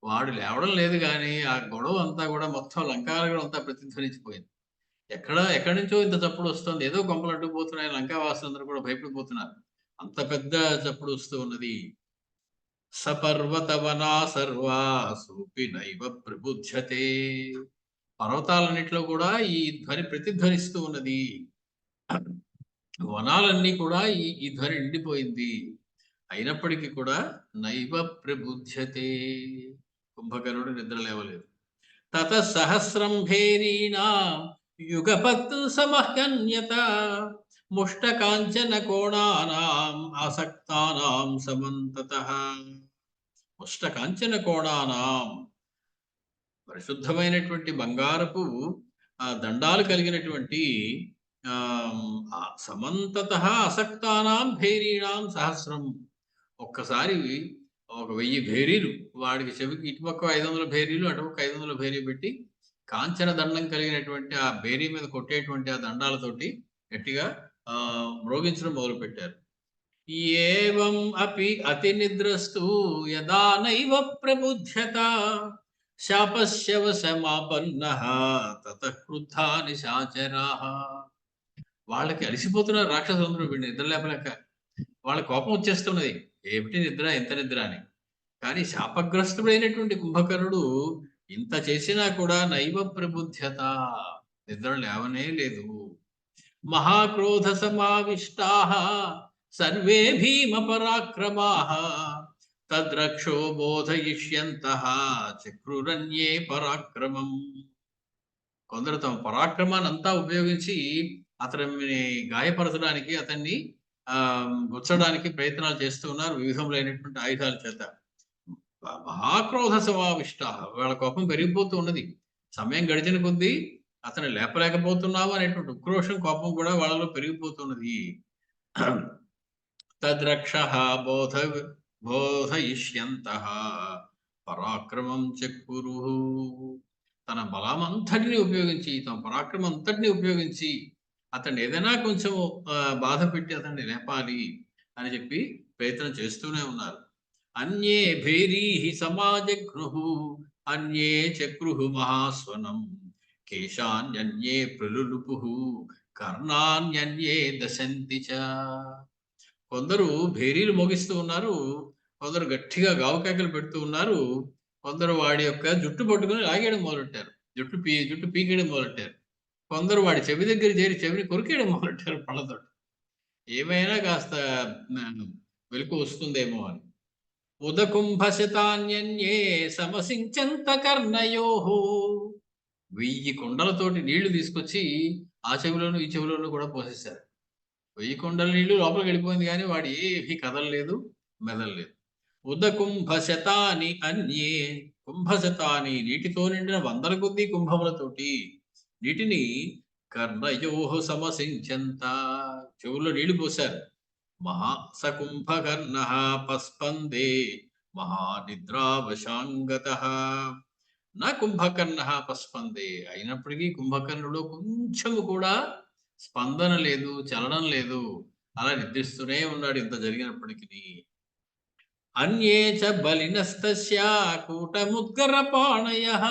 వాడు లేవడం లేదు కానీ ఆ గొడవ అంతా కూడా మొత్తం లంకానగరం అంతా ప్రతిధ్వనించిపోయింది. ఎక్కడి నుంచో ఇంత చప్పుడు వస్తుంది. ఏదో కొంపలు అంటుకుపోతున్నాయి. లంకావాసులందరూ కూడా భయపడిపోతున్నారు. అంత పెద్ద చప్పుడు వస్తూ ఉన్నది. సపర్వతవనా సర్వా సోపినైవ ప్రబుధ్యతే. పర్వతాలన్నిటిలో కూడా ఈ ధ్వని ప్రతిధ్వనిస్తూ ఉన్నది. వనాలన్నీ కూడా ఈ ధ్వని నిండిపోయింది. అయినప్పటికీ కూడా నైవ ప్రబుధ్యతే. కుంభకర్ణుడు నిద్ర లేవలేదు. తత సహస్రం భేరీణాం యుగపత్ సమహ్యన్యత ముష్టకాంచన కోణానాం ఆసక్తానాం సమంతతః. ముష్టకాంచన కోణానాం, పరిశుద్ధమైనటువంటి బంగారపు దండాలు కలిగినటువంటి సమంతతః అసక్తానాం భేరీణాం సహస్రం. ఒక్కసారి ఒక 1000 భేరీలు వాడికి చెవికి ఇటుపక్క 500 భేరీలు అటుపక్క 500 భేరీ పెట్టి కాంచన దండం కలిగినటువంటి ఆ భేరీ మీద కొట్టేటువంటి ఆ దండాలతోటి గట్టిగా మ్రోగించడం మొదలు పెట్టారు. ఏవం అపి అతి నిద్రస్తు యదా నైవ ప్రబుధ్యత శాపస్యవశమాపన్నః తతః క్రుద్ధా నిశాచరాః. వాళ్ళకి అలిసిపోతున్నారు రాక్షసులందరూ వీడిని నిద్ర లేపలేక. వాళ్ళ కోపం వచ్చేస్తున్నది. ఏమిటి నిద్ర, ఎంత నిద్ర అని. కానీ శాపగ్రస్తుడైనటువంటి కుంభకర్ణుడు ఇంత చేసినా కూడా నైవ ప్రబుధ్యత, నిద్ర లేవనే లేదు. మహాక్రోధ సమావిష్టాః సర్వే భీమ పరాక్రమాః తద్రక్షో బోధయిష్యంతః చక్రురన్యే పరాక్రమం. కొందరు తమ పరాక్రమాన్ని అంతా ఉపయోగించి అతన్ని గాయపరచడానికి, అతన్ని గుచ్చడానికి ప్రయత్నాలు చేస్తూ ఉన్నారు వివిధములైనటువంటి ఆయుధాల చేత. మహాక్రోధ సమావిష్ట, వాళ్ళ కోపం పెరిగిపోతూ ఉన్నది. సమయం గడిచిన కొద్దీ అతను లేపలేకపోతున్నాము అనేటువంటి ఉక్రోషం, కోపం కూడా వాళ్ళలో పెరిగిపోతున్నది. తద్రక్ష బోధయిష్యంతః పరాక్రమం చక్కురు. తన బలమంతటిని ఉపయోగించి, తన పరాక్రమం అంతటిని ఉపయోగించి అతన్ని ఏదైనా కొంచెం బాధ పెట్టి అతన్ని లేపాలి అని చెప్పి ప్రయత్నం చేస్తూనే ఉన్నారు. అన్యే భేరీహి సమాజఘ్నుః అన్యే చక్రుః మహాస్వనం కేశాన్యన్యే ప్రలులుపుః కర్ణాన్యన్యే దశంతి చ. కొందరు భేరీలు మోగిస్తూ ఉన్నారు, కొందరు గట్టిగా గావుకేకలు పెడుతూ ఉన్నారు, కొందరు వాడి యొక్క జుట్టు పట్టుకుని లాగేయడం మొదలెట్టారు, జుట్టు పీకేయడం మొదలెట్టారు. కొందరు వాడి చెవి దగ్గర చేరి చెవిని కొరికేయడం మొదలెట్టారు పళ్ళతో. ఏమైనా కాస్త వెలుకు వస్తుందేమో అని. ఉదకుంభశతాన్యన్యే సమసించంత కర్ణయోః. 1000 కుండలతోటి నీళ్లు తీసుకొచ్చి ఆ చెవిలోను ఈ చెవిలోను కూడా పోసేశారు. 1000 కుండల నీళ్లు లోపలికి వెళ్ళిపోయింది, కానీ వాడు ఏమీ కదలలేదు, మెదలలేదు. ఉదకుంభశతాని అన్యే, కుంభశతాని నీటితో నిండిన 100 కొద్దీ కుంభములతోటి నీటిని కర్ణయోః సమసించంత, చెవుల్లో నీళ్లు పోశారు. సకుంభకర్ణః పస్పందే మహానిద్రావశాంగతః. నా కుంభకర్ణః పస్పందే, అయినప్పటికీ కుంభకర్ణుడు కొంచెము కూడా స్పందన లేదు, చలనం లేదు, అలా నిద్రిస్తూనే ఉన్నాడు ఇంత జరిగినప్పటికీ. అన్యే చ బలినస్తస్య కూటముద్గరపాణయః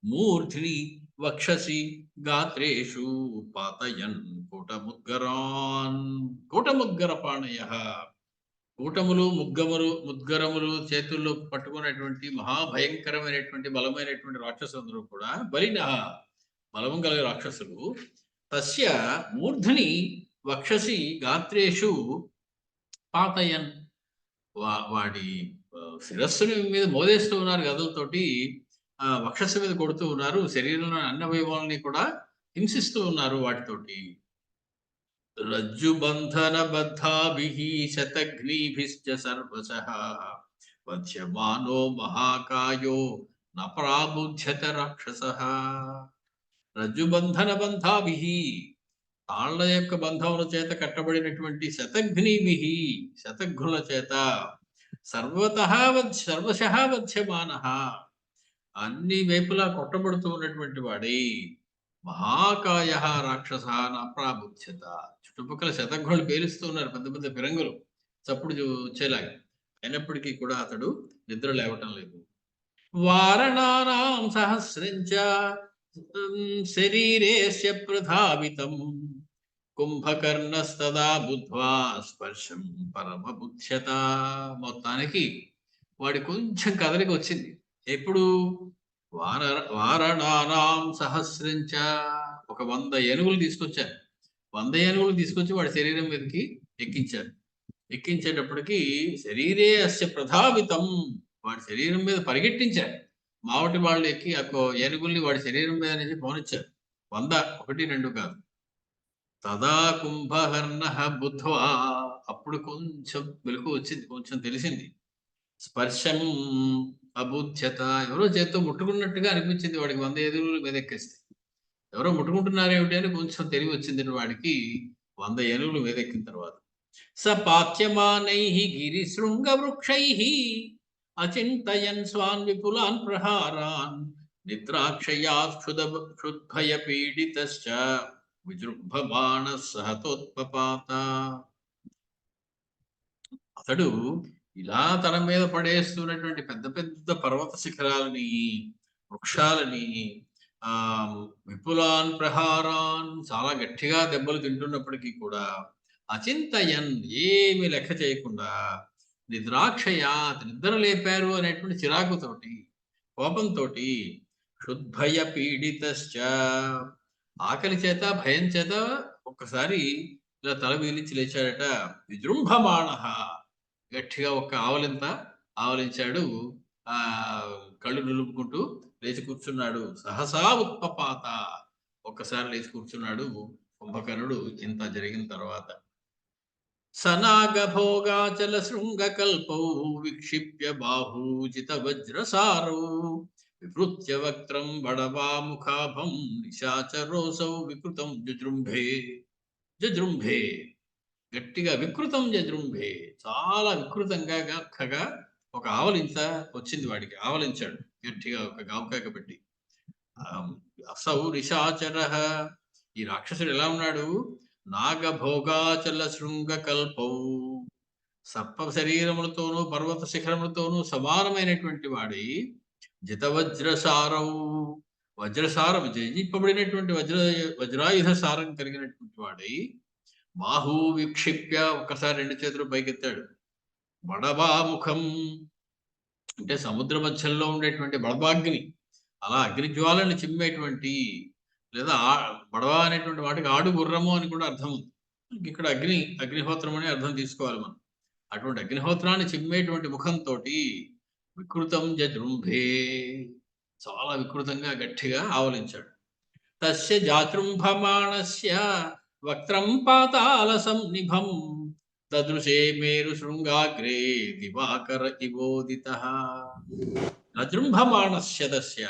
మూర్ధ్ని వక్షసి గాత్రేషు పాతయన్ కూటముద్గరాన్. కూటముద్గరపాణయః, కూటములు ముద్గరములు చేతుల్లో పట్టుకున్నటువంటి మహాభయంకరమైనటువంటి బలమైనటువంటి రాక్షసులందరూ కూడా బలినః, బలము కలిగే రాక్షసులు. తస్య మూర్ధ్ని వక్షసి గాత్రేషు పాతయన్, వాడి శిరస్సుని మీద మోదేస్తూ ఉన్నారు గదలతోటి, వక్షస్సు మీద కొడుతూ ఉన్నారు, శరీరంలో అన్ని అవయవాలని కూడా హింసిస్తూ ఉన్నారు వాటితోటి. రజ్జుబంధన బద్ధాభిః శతఘ్నీభిశ్చ సర్వశః వధ్యమానో మహాకాయో న ప్రాబుధ్యత రాక్షసః. రజ్జుబంధన బంధాభిః, తాళ్ల యొక్క బంధముల చేత కట్టబడినటువంటి శతఘ్నీభిః, శతఘ్నుల చేత, సర్వశః వధ్యమానః, అన్ని వైపులా కొట్టబడుతూ ఉన్నటువంటి వాడే మహాకాయ రాక్షస నా ప్రాబుధ్యత. చుట్టుపక్కల శతఘ్నులు పేలుస్తూ ఉన్నారు, పెద్ద పెద్ద ఫిరంగులు చప్పుడు వచ్చేలాగా. అయినప్పటికీ కూడా అతడు నిద్ర లేవటం లేదు. వారణానాం సహస్రంచ శరీరేస్య ప్రధావితం కుంభకర్ణస్తదా బుద్ధ్వా స్పర్శం పరమబుధ్యత. మొత్తానికి వాడి కొంచెం కదలిక వచ్చింది. ఎప్పుడు వారణానాం సహస్రంచ, ఒక 100 ఏనుగులు తీసుకొచ్చారు. 100 ఏనుగులు తీసుకొచ్చి వాడి శరీరం మీదకి ఎక్కించారు. ఎక్కించేటప్పటికి శరీరే అస్య ప్రధావితం, వాడి శరీరం మీద పరిగెట్టించారు. మావటి వాళ్ళు ఎక్కి ఏనుగుల్ని వాడి శరీరం మీద నుంచి పోనిచ్చారు. 100, 1, 2 కాదు. తదా కుంభకర్ణ బుద్ధ్వా, అప్పుడు కొంచెం వెలుగు వచ్చింది, కొంచెం తెలిసింది. స్పర్శం అబుధ్యత, ఎవరో చేత్తో ముట్టుకున్నట్టుగా అనిపించింది వాడికి. 100 ఏనుగుల మీద ఎక్కేస్తే ఎవరో ముట్టుకుంటున్నారేమిటి అని కొంచెం తెలివి వచ్చింది వాడికి 100 ఏనుగుల మీద ఎక్కిన తర్వాత. స పాత్యమానై గిరిశృంగ వృక్షై అచింతయన్ స్వాన్ విపులాన్ ప్రహారాన్ నిద్రాక్షయాక్షుద్భయ పీడితశ్చ విజృంభమాణ సహతోత్పపాత. అతడు ఇలా తన మీద పడేస్తున్నటువంటి పెద్ద పెద్ద పర్వత శిఖరాలని, వృక్షాలని, విపులాన్ ప్రహారాన్, చాలా గట్టిగా దెబ్బలు తింటున్నప్పటికీ కూడా అచింతయన్, ఏమి లెక్క చేయకుండా, నిద్రాక్షయాత్, నిద్ర లేపారు అనేటువంటి చిరాకుతోటి, కోపంతో, క్షుద్భయ పీడితశ్చ, ఆకలి చేత, భయం చేత ఒక్కసారి ఇలా తల వీలించి లేచాడట. విజృంభమాణ, గట్టిగా ఒక ఆవలింత ఆవలించాడు. కళ్ళు నిలుపుకుంటూ లేచి కూర్చున్నాడు. సహసా ఉత్పపాత, ఒక్కసారి లేచి కూర్చున్నాడు కుంభకర్ణుడు ఇంత జరిగిన తర్వాత. సనాగభోగాచల శృంగకల్పౌ విక్షిప్య బాహూజిత వజ్రసారౌ వివృత్య వక్త్రం బడవాముఖాభం నిశాచరోసౌ వికృతం జజృంభే. జజృంభే, గట్టిగా, వికృతం జజృంభే, చాలా వికృతంగా గక్కగా ఒక ఆవలింత వచ్చింది వాడికి. ఆవలించాడు గట్టిగా, ఒక గావుకాక పెట్టి. అసౌ నిశాచర, ఈ రాక్షసుడు ఎలా ఉన్నాడు? నాగభోగాచల శృంగ కల్పౌ, సర్ప శరీరములతోనూ పర్వత శిఖరములతోనూ సమానమైనటువంటి వాడి, జితవజ్రసారౌ, వజ్రసారం, జయింపబడినటువంటి వజ్రాయుధ సారం కలిగినటువంటి వాడై, బాహు విక్షిప్య, ఒక్కసారి 2 చేతులు పైకెత్తాడు. బడబాముఖం అంటే సముద్ర మధ్యంలో ఉండేటువంటి బడబాగ్ని, అలా అగ్ని జ్వాలను చిమ్మేటువంటి, లేదా బడవ అనేటువంటి వాటికి ఆడు గుర్రము అని కూడా అర్థం ఉంది. ఇక్కడ అగ్నిహోత్రం అని అర్థం తీసుకోవాలి మనం. అటువంటి అగ్నిహోత్రాన్ని చిమ్మేటువంటి ముఖంతో వికృతం జజృంభే, చాలా వికృతంగా గట్టిగా ఆవలించాడు. తస్య జాతృంభమాణస్య వక్త్రం పాతాళ సంనిభం దదృశే మేరు శృంగాగ్రే దివాకర ఇవోదితః. నజృంభమాణస్య తస్య,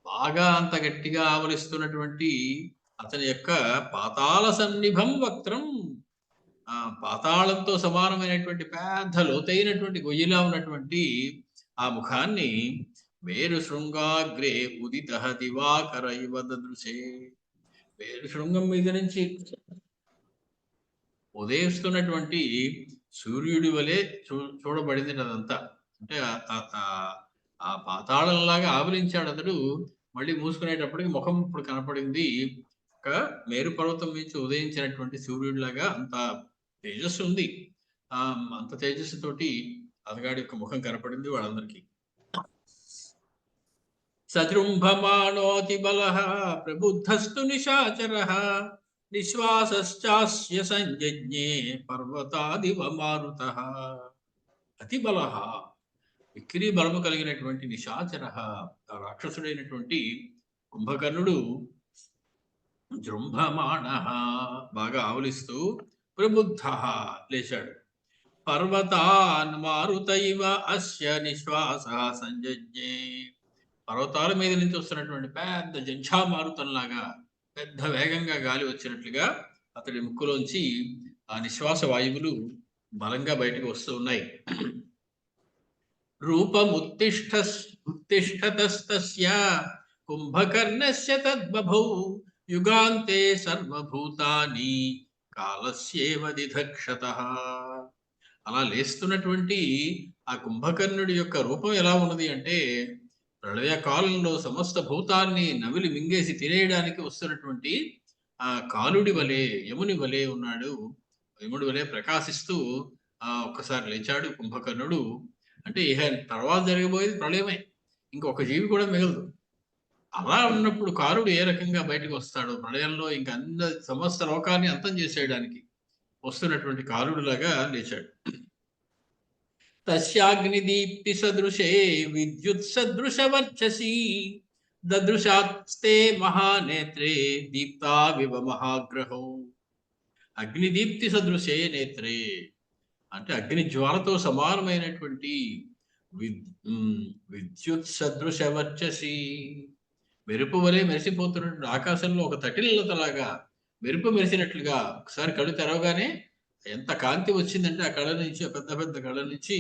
బాగా అంత గట్టిగా ఆవలిస్తున్నటువంటి అతని యొక్క పాతాళ సన్నిభం వక్త్రం, పాతాళంతో సమానమైనటువంటి పెద్ద లోతైనటువంటి గొయ్యిలా ఉన్నటువంటి ఆ ముఖాన్ని మేరు శృంగాగ్రే ఉదితః దివాకర ఇవ దదృశే, మేరు శృంగం మీద నుంచి ఉదయిస్తున్నటువంటి సూర్యుడి వలె చూడబడింది అదంతా. అంటే ఆ పాతాళంలాగా ఆవలించాడు అతడు. మళ్ళీ మూసుకునేటప్పటికి ముఖం ఇప్పుడు కనపడింది ఒక మేరు పర్వతం నుంచి ఉదయించినటువంటి సూర్యుడిలాగా. అంత తేజస్సు ఉంది. అంత తేజస్సుతోటి అతగాడి యొక్క ముఖం కనపడింది వాళ్ళందరికీ. సజృంభమాణోతి బలః ప్రబుద్ధస్తు నిశాచరః నిశ్వాసశ్చాస్య సంజజ్ఞే పర్వతాదివ మారుతః. అతి బలః, విక్రీ బలము కలిగినటువంటి నిశాచరః, రాక్షసుడైనటువంటి కుంభకర్ణుడు జృంభమాణః, బాగా ఆవలిస్తూ, ప్రబుద్ధః, లేచాడు. పర్వతాన్ మారుత ఇవ అస్య నిశ్వాసః సంజజ్ఞే, పర్వతాల మీద నుంచి వస్తున్నటువంటి పెద్ద జంఝా మారుతంలాగా, పెద్ద వేగంగా గాలి వచ్చినట్లుగా అతడి ముక్కులోంచి ఆ నిశ్వాస వాయువులు బలంగా బయటకు వస్తూ ఉన్నాయి. రూపముత్తిష్టతస్తస్య కుంభకర్ణస్య తద్బభౌ యుగాంతే సర్వభూతాని కాలస్యేవ దిధక్షతః. అలా లేస్తున్నటువంటి ఆ కుంభకర్ణుడి యొక్క రూపం ఎలా ఉన్నది అంటే, ప్రళయ కాలంలో సమస్త భూతాన్ని నవిలి మింగేసి తినేయడానికి వస్తున్నటువంటి ఆ కాలుడి వలె, యముని వలె ఉన్నాడు. యముడి వలె ప్రకాశిస్తూ ఒక్కసారి లేచాడు కుంభకర్ణుడు. అంటే ఇహ తర్వాత జరగబోయేది ప్రళయమే. ఇంకొక జీవి కూడా మిగలదు. అలా ఉన్నప్పుడు కారుడు ఏ రకంగా బయటకు వస్తాడు ప్రళయంలో, ఇంక సమస్త లోకాన్ని అంతం చేసేయడానికి వస్తున్నటువంటి కారుడులాగా లేచాడు. తస్యాగ్నిదీప్తి సదృశే విద్యుత్ సదృశ వర్చసి దదృశాస్తే మహానేత్రే దీప్తావివ మహాగ్రహం. అగ్నిదీప్తి సదృశే నేత్రే అంటే అగ్ని జ్వాలతో సమానమైనటువంటి విద్యుత్ సదృశ వర్చసి, మెరుపు వలె మెరిసిపోతున్నటువంటి ఆకాశంలో ఒక తటిల్లతలాగా మెరుపు మెరిసినట్లుగా ఒకసారి కళ్ళు తెరవగానే ఎంత కాంతి వచ్చిందంటే ఆ కళ్ళ నుంచి, పెద్ద పెద్ద కళ్ళ నుంచి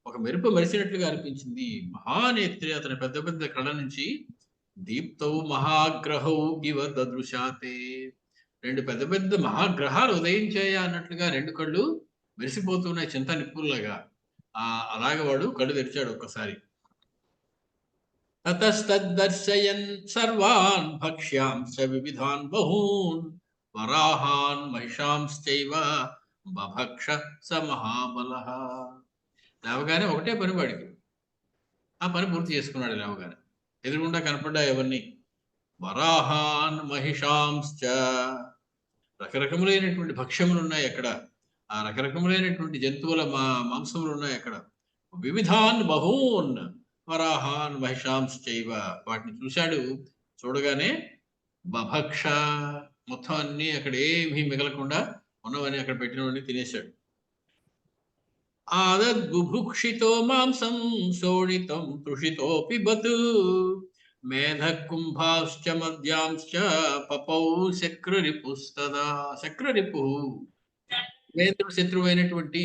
ఒక మెరుపు మెరిసినట్లుగా అనిపించింది. మహానేత్రి అతని పెద్ద పెద్ద కళ్ళ నుంచి దీప్తౌ మహాగ్రహౌ ఇవ దదృశాతే, రెండు పెద్ద పెద్ద మహాగ్రహాలు ఉదయించాయా అన్నట్లుగా రెండు కళ్ళు మెరిసిపోతున్నాయి చింత నిప్పుల్లాగా. అలాగే వాడు కళ్ళు తెరిచాడు ఒక్కసారి. తతస్తద్దర్శయన్ సర్వాన్ భక్ష్యాంశ వివిధాన్ బహూన్ వరాహాన్ మహిషాంశ్చైవ బభక్ష స మహాబలః. లేవగానే ఒకటే పని వాడికి, ఆ పని పూర్తి చేసుకున్నాడు. లేవగానే ఎదురుగుండా కనపడ్డా ఎవరిని, వరాహాన్ మహిషాంశ్చ, రకరకములైనటువంటి భక్ష్యములు ఉన్నాయి అక్కడ, ఆ రకరకములైనటువంటి జంతువుల మాంసములు ఉన్నాయి అక్కడ. వివిధాన్ బహూన్ వరాహాన్ మహిషాంశ్చైవ, వాటిని చూశాడు. చూడగానే బభక్ష, మొత్తం అన్ని అక్కడ ఏమీ మిగలకుండా ఉన్నవన్నీ అక్కడ పెట్టినవన్నీ తినేశాడు. ఆదద్బుభుక్షితో మాంసం శోణితం తృషితో పిబత్ మేధ కుంభాశ్చ మద్యాంశ్చ పపౌ శక్రరిపుస్తదా. శక్రరిపు దేవేంద్రుడు శత్రువు అయినటువంటి,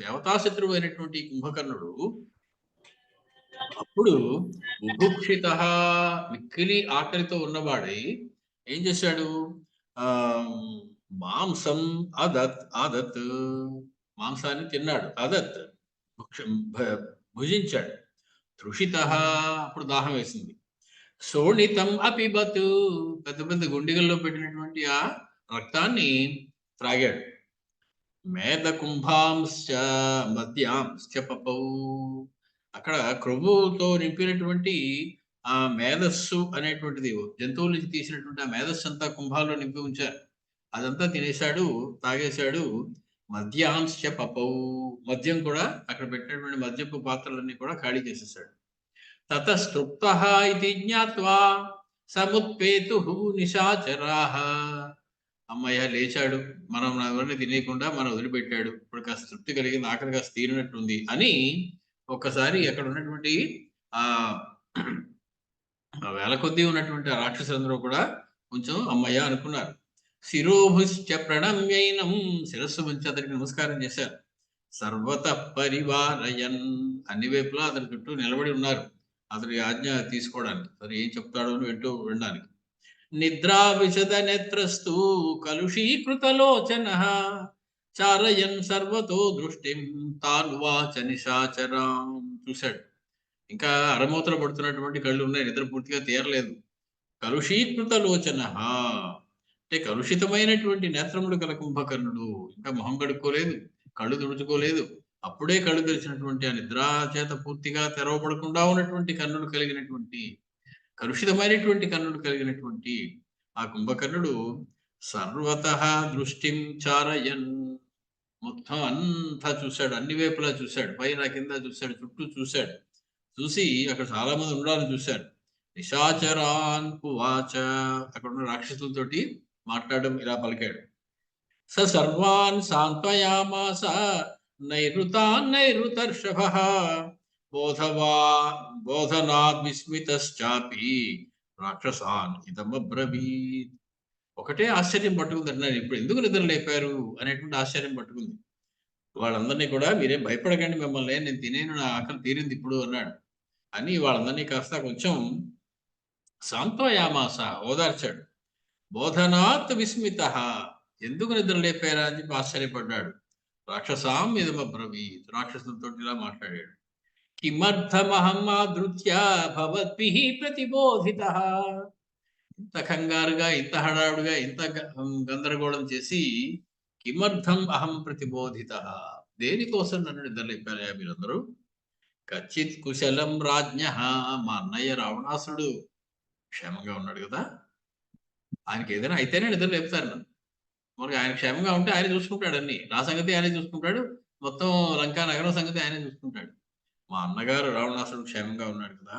దేవతా శత్రువు అయినటువంటి కుంభకర్ణుడు అప్పుడు బుభుక్షిత, మిక్కిలి ఆకలితో ఉన్నవాడై ఏం చేశాడు, మాంసం ఆదత్ మాంసాన్ని తిన్నాడు. అదత్ భుజించాడు. తృషిత, అప్పుడు దాహం వేసింది. శోణితం అపిబత్, పెద్ద పెద్ద గుండిగల్లో పెట్టినటువంటి ఆ రక్తాన్ని త్రాగాడు. మేధ కుంభాంశ్చ మద్యాంశ్చ పపౌ, అక్కడ క్రొవ్వుతో నింపినటువంటి ఆ మేధస్సు అనేటువంటిది, జంతువుల నుంచి తీసినటువంటి ఆ మేధస్సు అంతా కుంభాల్లో నింపి ఉంచారు. అదంతా తినేశాడు, తాగేశాడు. మద్యాంశ్చ పపౌ, మద్యం కూడా అక్కడ పెట్టినటువంటి మద్యపు పాత్రలన్నీ కూడా ఖాళీ చేసేసాడు. తతస్తృప్తః ఇతి జ్ఞాత్వా సముత్పేతుః నిశాచరాః, అమ్మయ్య లేచాడు, మనం ఎవరిని తినేయకుండా మనం వదిలిపెట్టాడు, ఇప్పుడు కాస్త తృప్తి కలిగింది, ఆకలి కాస్త తీరినట్టుంది అని ఒక్కసారి అక్కడ ఉన్నటువంటి ఆ వేల కొద్దీ ఉన్నటువంటి ఆ రాక్షసులందరూ కూడా కొంచెం అమ్మయ్య అనుకున్నారు. శిరోభుశ్చ ప్రణమ్యైనం, శిరస్సు నుంచి అతనికి నమస్కారం చేశారు. సర్వత పరివారయన్, అన్ని వైపులా అతని చుట్టూ నిలబడి ఉన్నారు అతని ఆజ్ఞ తీసుకోవడానికి, అతను ఏం చెప్తాడో అని వినడానికి. నిద్రా విశద నేత్రస్తు కలుషీకృతలోచన చారయన్ సర్వతో దృష్టిం తాన్వాచ నిశాచరాం. చూశాడు, ఇంకా అరమూతలు పడుతున్నటువంటి కళ్ళు ఉన్నాయి, నిద్ర పూర్తిగా తీరలేదు. కలుషీకృత లోచన అంటే కలుషితమైనటువంటి నేత్రములు గల కుంభకర్ణుడు, ఇంకా మొహం కడుక్కోలేదు, కళ్ళు తుడుచుకోలేదు. అప్పుడే కళ్ళు తెరిచినటువంటి ఆ నిద్రా చేత పూర్తిగా తెరవబడకుండా ఉన్నటువంటి కన్నులు కలిగినటువంటి, కలుషితమైనటువంటి కన్నులు కలిగినటువంటి ఆ కుంభకర్ణుడు సర్వతః దృష్టిం చారయన్, మొత్తం అంతా చూశాడు, అన్ని వైపులా చూశాడు, పైన కింద చూశాడు, చుట్టూ చూశాడు. చూసి అక్కడ చాలా మంది ఉండాలని చూశాడు. నిశాచరాన్ ఉవాచ, అక్కడ ఉన్న రాక్షసులతోటి మాట్లాడడం ఇలా పలికాడు. స సర్వాన్ సాంత్వయామాస నైరుతాన్ నైరుతర్షభః బోధనాద్ విస్మితశ్చాపి రాక్షసాన్ ఇదమబ్రవీత్. ఒకటే ఆశ్చర్యం పట్టుకుంది అంటున్నారు, ఇప్పుడు ఎందుకు నిద్ర లేపారు అనేటువంటి ఆశ్చర్యం పట్టుకుంది వాళ్ళందరినీ కూడా. మీరేం భయపడకండి, మిమ్మల్ని నేను తినేను, నా ఆకలి తీరింది ఇప్పుడు అన్నాడు అని వాళ్ళందరినీ కాస్త కొంచెం సాంత్వయామాస, ఓదార్చాడు. బోధనాత్ విస్మిత, ఎందుకు నిద్ర లేపారా అని చెప్పి ఆశ్చర్యపడ్డాడు. రాక్షసాం ఇదమబ్రవీత్, రాక్షసులతో ఇలా మాట్లాడాడు. కిమర్థమహం ఆదృత్య భవద్భిః ప్రతిబోధితః. ఇంత కంగారుగా, ఇంత హడావుడిగా, ఇంత గందరగోళం చేసి కిమర్థం అహం ప్రతిబోధితః, దేనికోసం నన్ను నిద్రలేపారయ్యా మీరందరూ? కచ్చిత్ కుశలం రాజ్ఞః, మా అన్నయ్య రావణాసురుడు క్షేమంగా ఉన్నాడు కదా, ఆయనకి ఏదైనా అయితేనే నిద్ర లేపుతారు నన్ను. మరి ఆయన క్షేమంగా ఉంటే ఆయన చూసుకుంటాడు అన్ని, నా సంగతి ఆయనే చూసుకుంటాడు, మొత్తం లంకా నగరం సంగతి ఆయనే చూసుకుంటాడు. మా అన్నగారు రావణాసురుడు క్షేమంగా ఉన్నాడు కదా.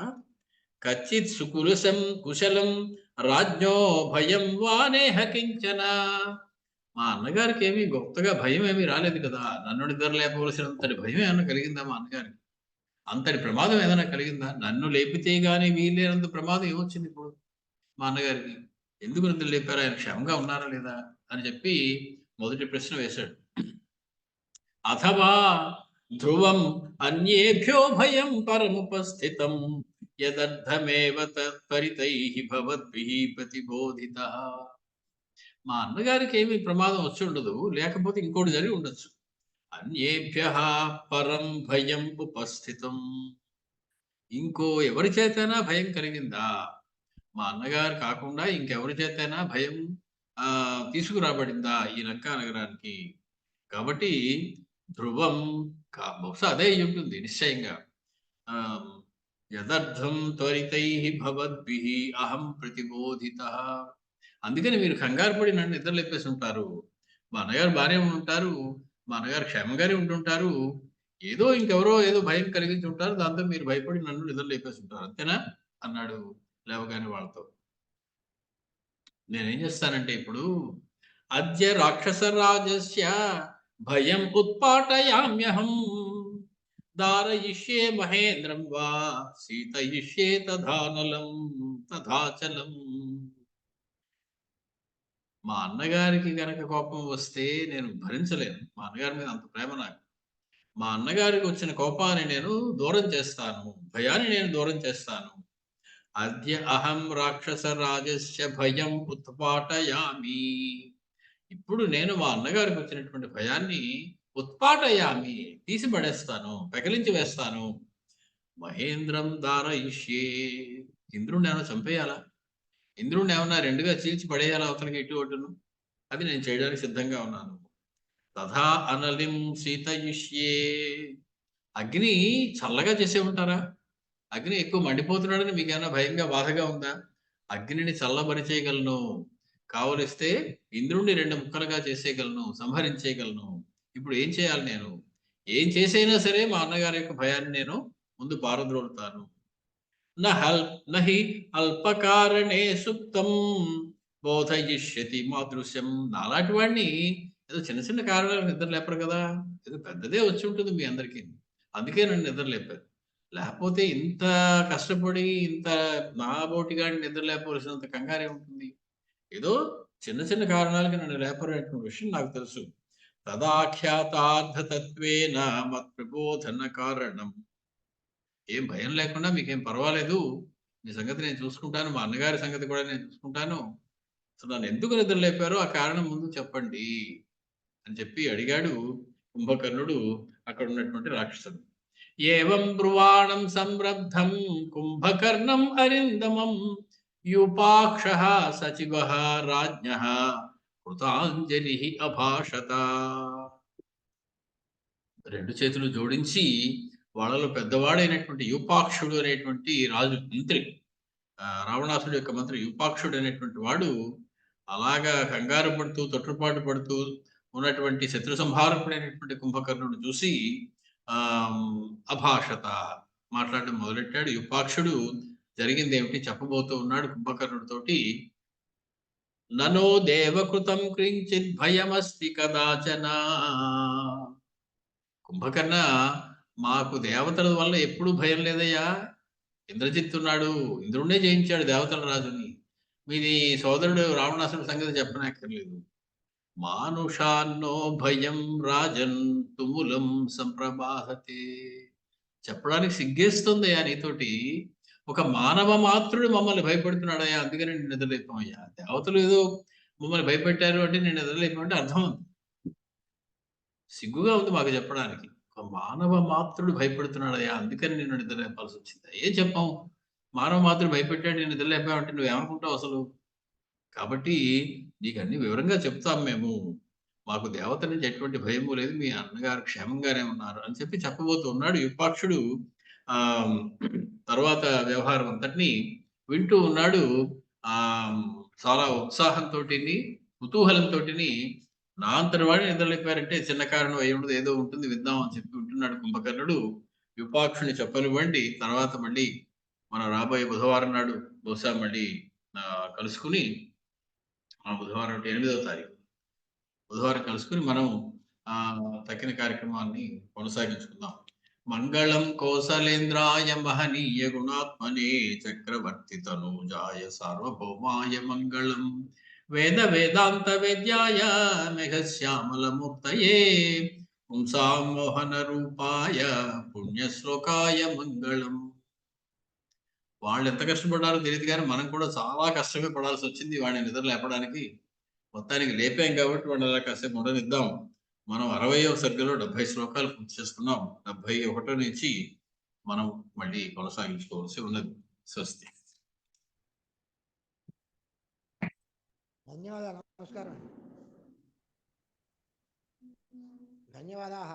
కచ్చిత్ సుకులసం కుశలం రాజ్ఞో భయం వానేహ కించన. మా అన్నగారికి ఏమీ గొప్పగా భయం ఏమీ రాలేదు కదా, నన్ను నిద్ర లేపవలసినంతటి భయం ఏమైనా కలిగిందా మా అన్నగారికి? అంతటి ప్రమాదం ఏదైనా కలిగిందా? నన్ను లేపితే గాని వీల్లేనంత ప్రమాదం ఏమొచ్చింది ఇప్పుడు మా అన్నగారికి? ఎందుకు నిద్ర లేపారు, ఆయన క్షేమంగా ఉన్నారా లేదా అని చెప్పి మొదటి ప్రశ్న వేశాడు. అథవా ధ్రువం అన్యేభ్యో భయం పరముపస్థితం యదర్థమేవ తత్పరితైః భవద్భిః ప్రతిబోధితః. మా అన్నగారికి ఏమి ప్రమాదం వచ్చి ఉండదు, లేకపోతే ఇంకోటి జరిగి ఉండొచ్చు. అన్యేభ్యః పరం భయం ఉపస్థితం, ఇంకో ఎవరి చేతైనా భయం కలిగిందా? మా అన్నగారు కాకుండా ఇంకెవరి చేతైనా భయం తీసుకురాబడిందా ఈ లంకా నగరానికి? కాబట్టి ధ్రువం బహుశా అదే అయి ఉంటుంది నిశ్చయంగా. యదర్థం త్వరితైః భవద్భిః అహం ప్రతిబోధితః. అందుకని మీరు కంగారు పడి నన్ను నిద్ర లేపేసి ఉంటారు. మా అన్నగారు బాగానే ఉంటారు, మా అన్నగారు క్షేమంగానే ఉంటుంటారు, ఏదో ఇంకెవరో ఏదో భయం కలిగించి ఉంటారు, దాంతో మీరు భయపడి నన్ను నిద్ర లేపేసి ఉంటారు, అంతేనా అన్నాడు లేవగానే వాళ్ళతో. నేనేం చేస్తానంటే ఇప్పుడు అద్య రాక్షస రాజస్య భయం ఉత్పాటయామ్యహం దారయిష్యే మహేంద్రం వా సీతయిష్యే తథానలం తథాచలం. మా అన్నగారికి గనక కోపం వస్తే నేను భరించలేను, మా అన్నగారి మీద అంత ప్రేమ నాకు. మా అన్నగారికి వచ్చిన కోపాన్ని నేను దూరం చేస్తాను, భయాన్ని నేను దూరం చేస్తాను. అద్య అహం రాక్షస రాజస్య భయం ఉత్పాటయామి, ఇప్పుడు నేను మా అన్నగారికి వచ్చినటువంటి భయాన్ని ఉత్పాటయామి, తీసి పడేస్తాను, పెకలించి వేస్తాను. మహేంద్రం దారయిష్యే, ఇంద్రుడిని ఏమైనా చంపేయాలా, ఇంద్రుడిని ఏమన్నా రెండుగా చీల్చి పడేయాలా అవతలకి ఇటు ఒడ్డును, అది నేను చేయడానికి సిద్ధంగా ఉన్నాను. తథా అనలిం సీతయిష్యే, అగ్ని చల్లగా చేసే ఉంటారా? అగ్ని ఎక్కువ మండిపోతున్నాడని మీకేమైనా భయంగా బాధగా ఉందా? అగ్నిని చల్లబరిచేయగలను, కావలిస్తే ఇంద్రుణ్ణి 2 ముక్కలుగా చేసేయగలను, సంహరించేయగలను. ఇప్పుడు ఏం చేయాలి నేను? ఏం చేసైనా సరే మా అన్నగారి యొక్క భయాన్ని నేను ముందు పారద్రోలుతాను. నహి అల్పకారణే సుప్తం బోధయిష్యతి మాదృశ్యం. నాలాంటి వాడిని ఏదో చిన్న చిన్న కారణాలకు నిద్ర లేపరు కదా, ఏదో పెద్దదే వచ్చి ఉంటుంది మీ అందరికీ, అందుకే నన్ను నిద్ర లేపారు. లేకపోతే ఇంత కష్టపడి ఇంత నాబోటిగాడిని నిద్ర లేపవలసినంత కంగారే ఉంటుంది. ఏదో చిన్న చిన్న కారణాలకి నన్ను లేపరనేటువంటి విషయం నాకు తెలుసు. తదాఖ్యాతార్థతత్వేన మత్ప్రబోధన కారణం. ఏం భయం లేకుండా మీకేం పర్వాలేదు, మీ సంగతి నేను చూసుకుంటాను, మా అన్నగారి సంగతి కూడా నేను చూసుకుంటాను, సో నన్ను ఎందుకు నిద్ర లేపారో ఆ కారణం ముందు చెప్పండి అని చెప్పి అడిగాడు కుంభకర్ణుడు అక్కడ ఉన్నటువంటి రాక్షసుడు. ఏవం బ్రువాణం సంరబ్ధం కుంభకర్ణం అరిందమం యూపాక్షః సచివః రాజ్ఞః కృతాంజలి అభాషత. 2 చేతులు జోడించి వాళ్ళలో పెద్దవాడైనటువంటి యూపాక్షుడు అనేటువంటి రాజు మంత్రి, రావణాసుడు యొక్క మంత్రి యూపాక్షుడు అనేటువంటి వాడు అలాగా కంగారు పడుతూ తొట్టుపాటు పడుతూ ఉన్నటువంటి శత్రు సంహారకుడైనటువంటి కుంభకర్ణుడు చూసి అభాషత, మాట్లాడడం మొదలెట్టాడు. యూపాక్షుడు జరిగింది ఏమిటి చెప్పబోతూ ఉన్నాడు కుంభకర్ణుడితోటి. ననో దేవకృతం క్రించిత్ భయమస్తి కదాచన. కుంభకర్ణ, మాకు దేవతల వల్ల ఎప్పుడూ భయం లేదయ్యా, ఇంద్రజిత్ ఉన్నాడు, ఇంద్రుణ్ణే జయించాడు దేవతల రాజుని, మీది సోదరుడు రావణాసుడి సంగతి చెప్పనక్కర్లేదు. మానుషాన్నో భయం రాజన్ తుములం సంప్రబాహతే. చెప్పడానికి సిగ్గేస్తుందయ్యా నీతోటి, ఒక మానవ మాత్రుడు మమ్మల్ని భయపెడుతున్నాడయ్యా, అందుకని నేను నిద్రలేపామయ్యా. దేవతలు ఏదో మమ్మల్ని భయపెట్టారు అంటే నేను నిద్రలేపామంటే అర్థం ఉంది, సిగ్గుగా ఉంది మాకు చెప్పడానికి. ఒక మానవ మాత్రుడు భయపెడుతున్నాడయ్యా! అందుకని నిన్ను నిద్ర లేపాల్సొచ్చింది. ఏం చెప్పాం? మానవ మాత్రుడు భయపెట్టాడు నిన్ను నిద్ర లేపావంటే నువ్వేమనుకుంటావు అసలు? కాబట్టి నీకన్నీ వివరంగా చెప్తాం మేము. మాకు దేవత నుంచి ఎటువంటి భయము లేదు. మీ అన్నగారు క్షేమంగానే ఉన్నారు అని చెప్పి చెప్పబోతూ ఉన్నాడు. విరూపాక్షుడు ఆహ్, తర్వాత వ్యవహారం అంతటిని వింటూ ఉన్నాడు. ఆహ్, చాలా ఉత్సాహంతోటిని, కుతూహలంతోటిని నా అంతటి వాడే నిద్రలేపారంటే చిన్న కారణం అయ్యుండదు. ఏదో ఉంటుంది విందాం అని చెప్పి వింటున్నాడు కుంభకర్ణుడు. విరూపాక్షుడిని చెప్పనివ్వండి. తర్వాత మళ్ళీ మన రాబోయే బుధవారం నాడు బహుశా మళ్ళీ కలుసుకొని ఆ బుధవారం అంటే 8వ తారీఖు. బుధవారం కలుసుకొని మనం తక్కిన కార్యక్రమాన్ని కొనసాగించుకుందాం. మంగళం కోసలేంద్రాయ మహనీయ గుణాత్మనే చక్రవర్తి తనూజాయ సార్వభౌమాయ మంగళం. వేద వేదాంత వేద్యాయ మెఘశ్యామల మూర్తయే పుంసాం మోహన రూపాయ పుణ్యశ్లోకాయ మంగళం. వాళ్ళు ఎంత కష్టపడ్డారో తెలీదు గానీ, మనం కూడా చాలా కష్టమే పడాల్సొచ్చింది వాడిని నిద్ర లేపడానికి. మొత్తానికి లేపాం కాబట్టి వాడిని అలా కాసేపు ఉండనిద్దాం. మనం 60వ సర్గలో 70 శ్లోకాలు పూర్తి చేసుకున్నాం. 71 నుంచి మనం మళ్ళీ కొనసాగించుకోవాల్సి ఉన్నది. స్వస్తి. ధన్యవాదాలు. నమస్కారం. ధన్యవాదాः.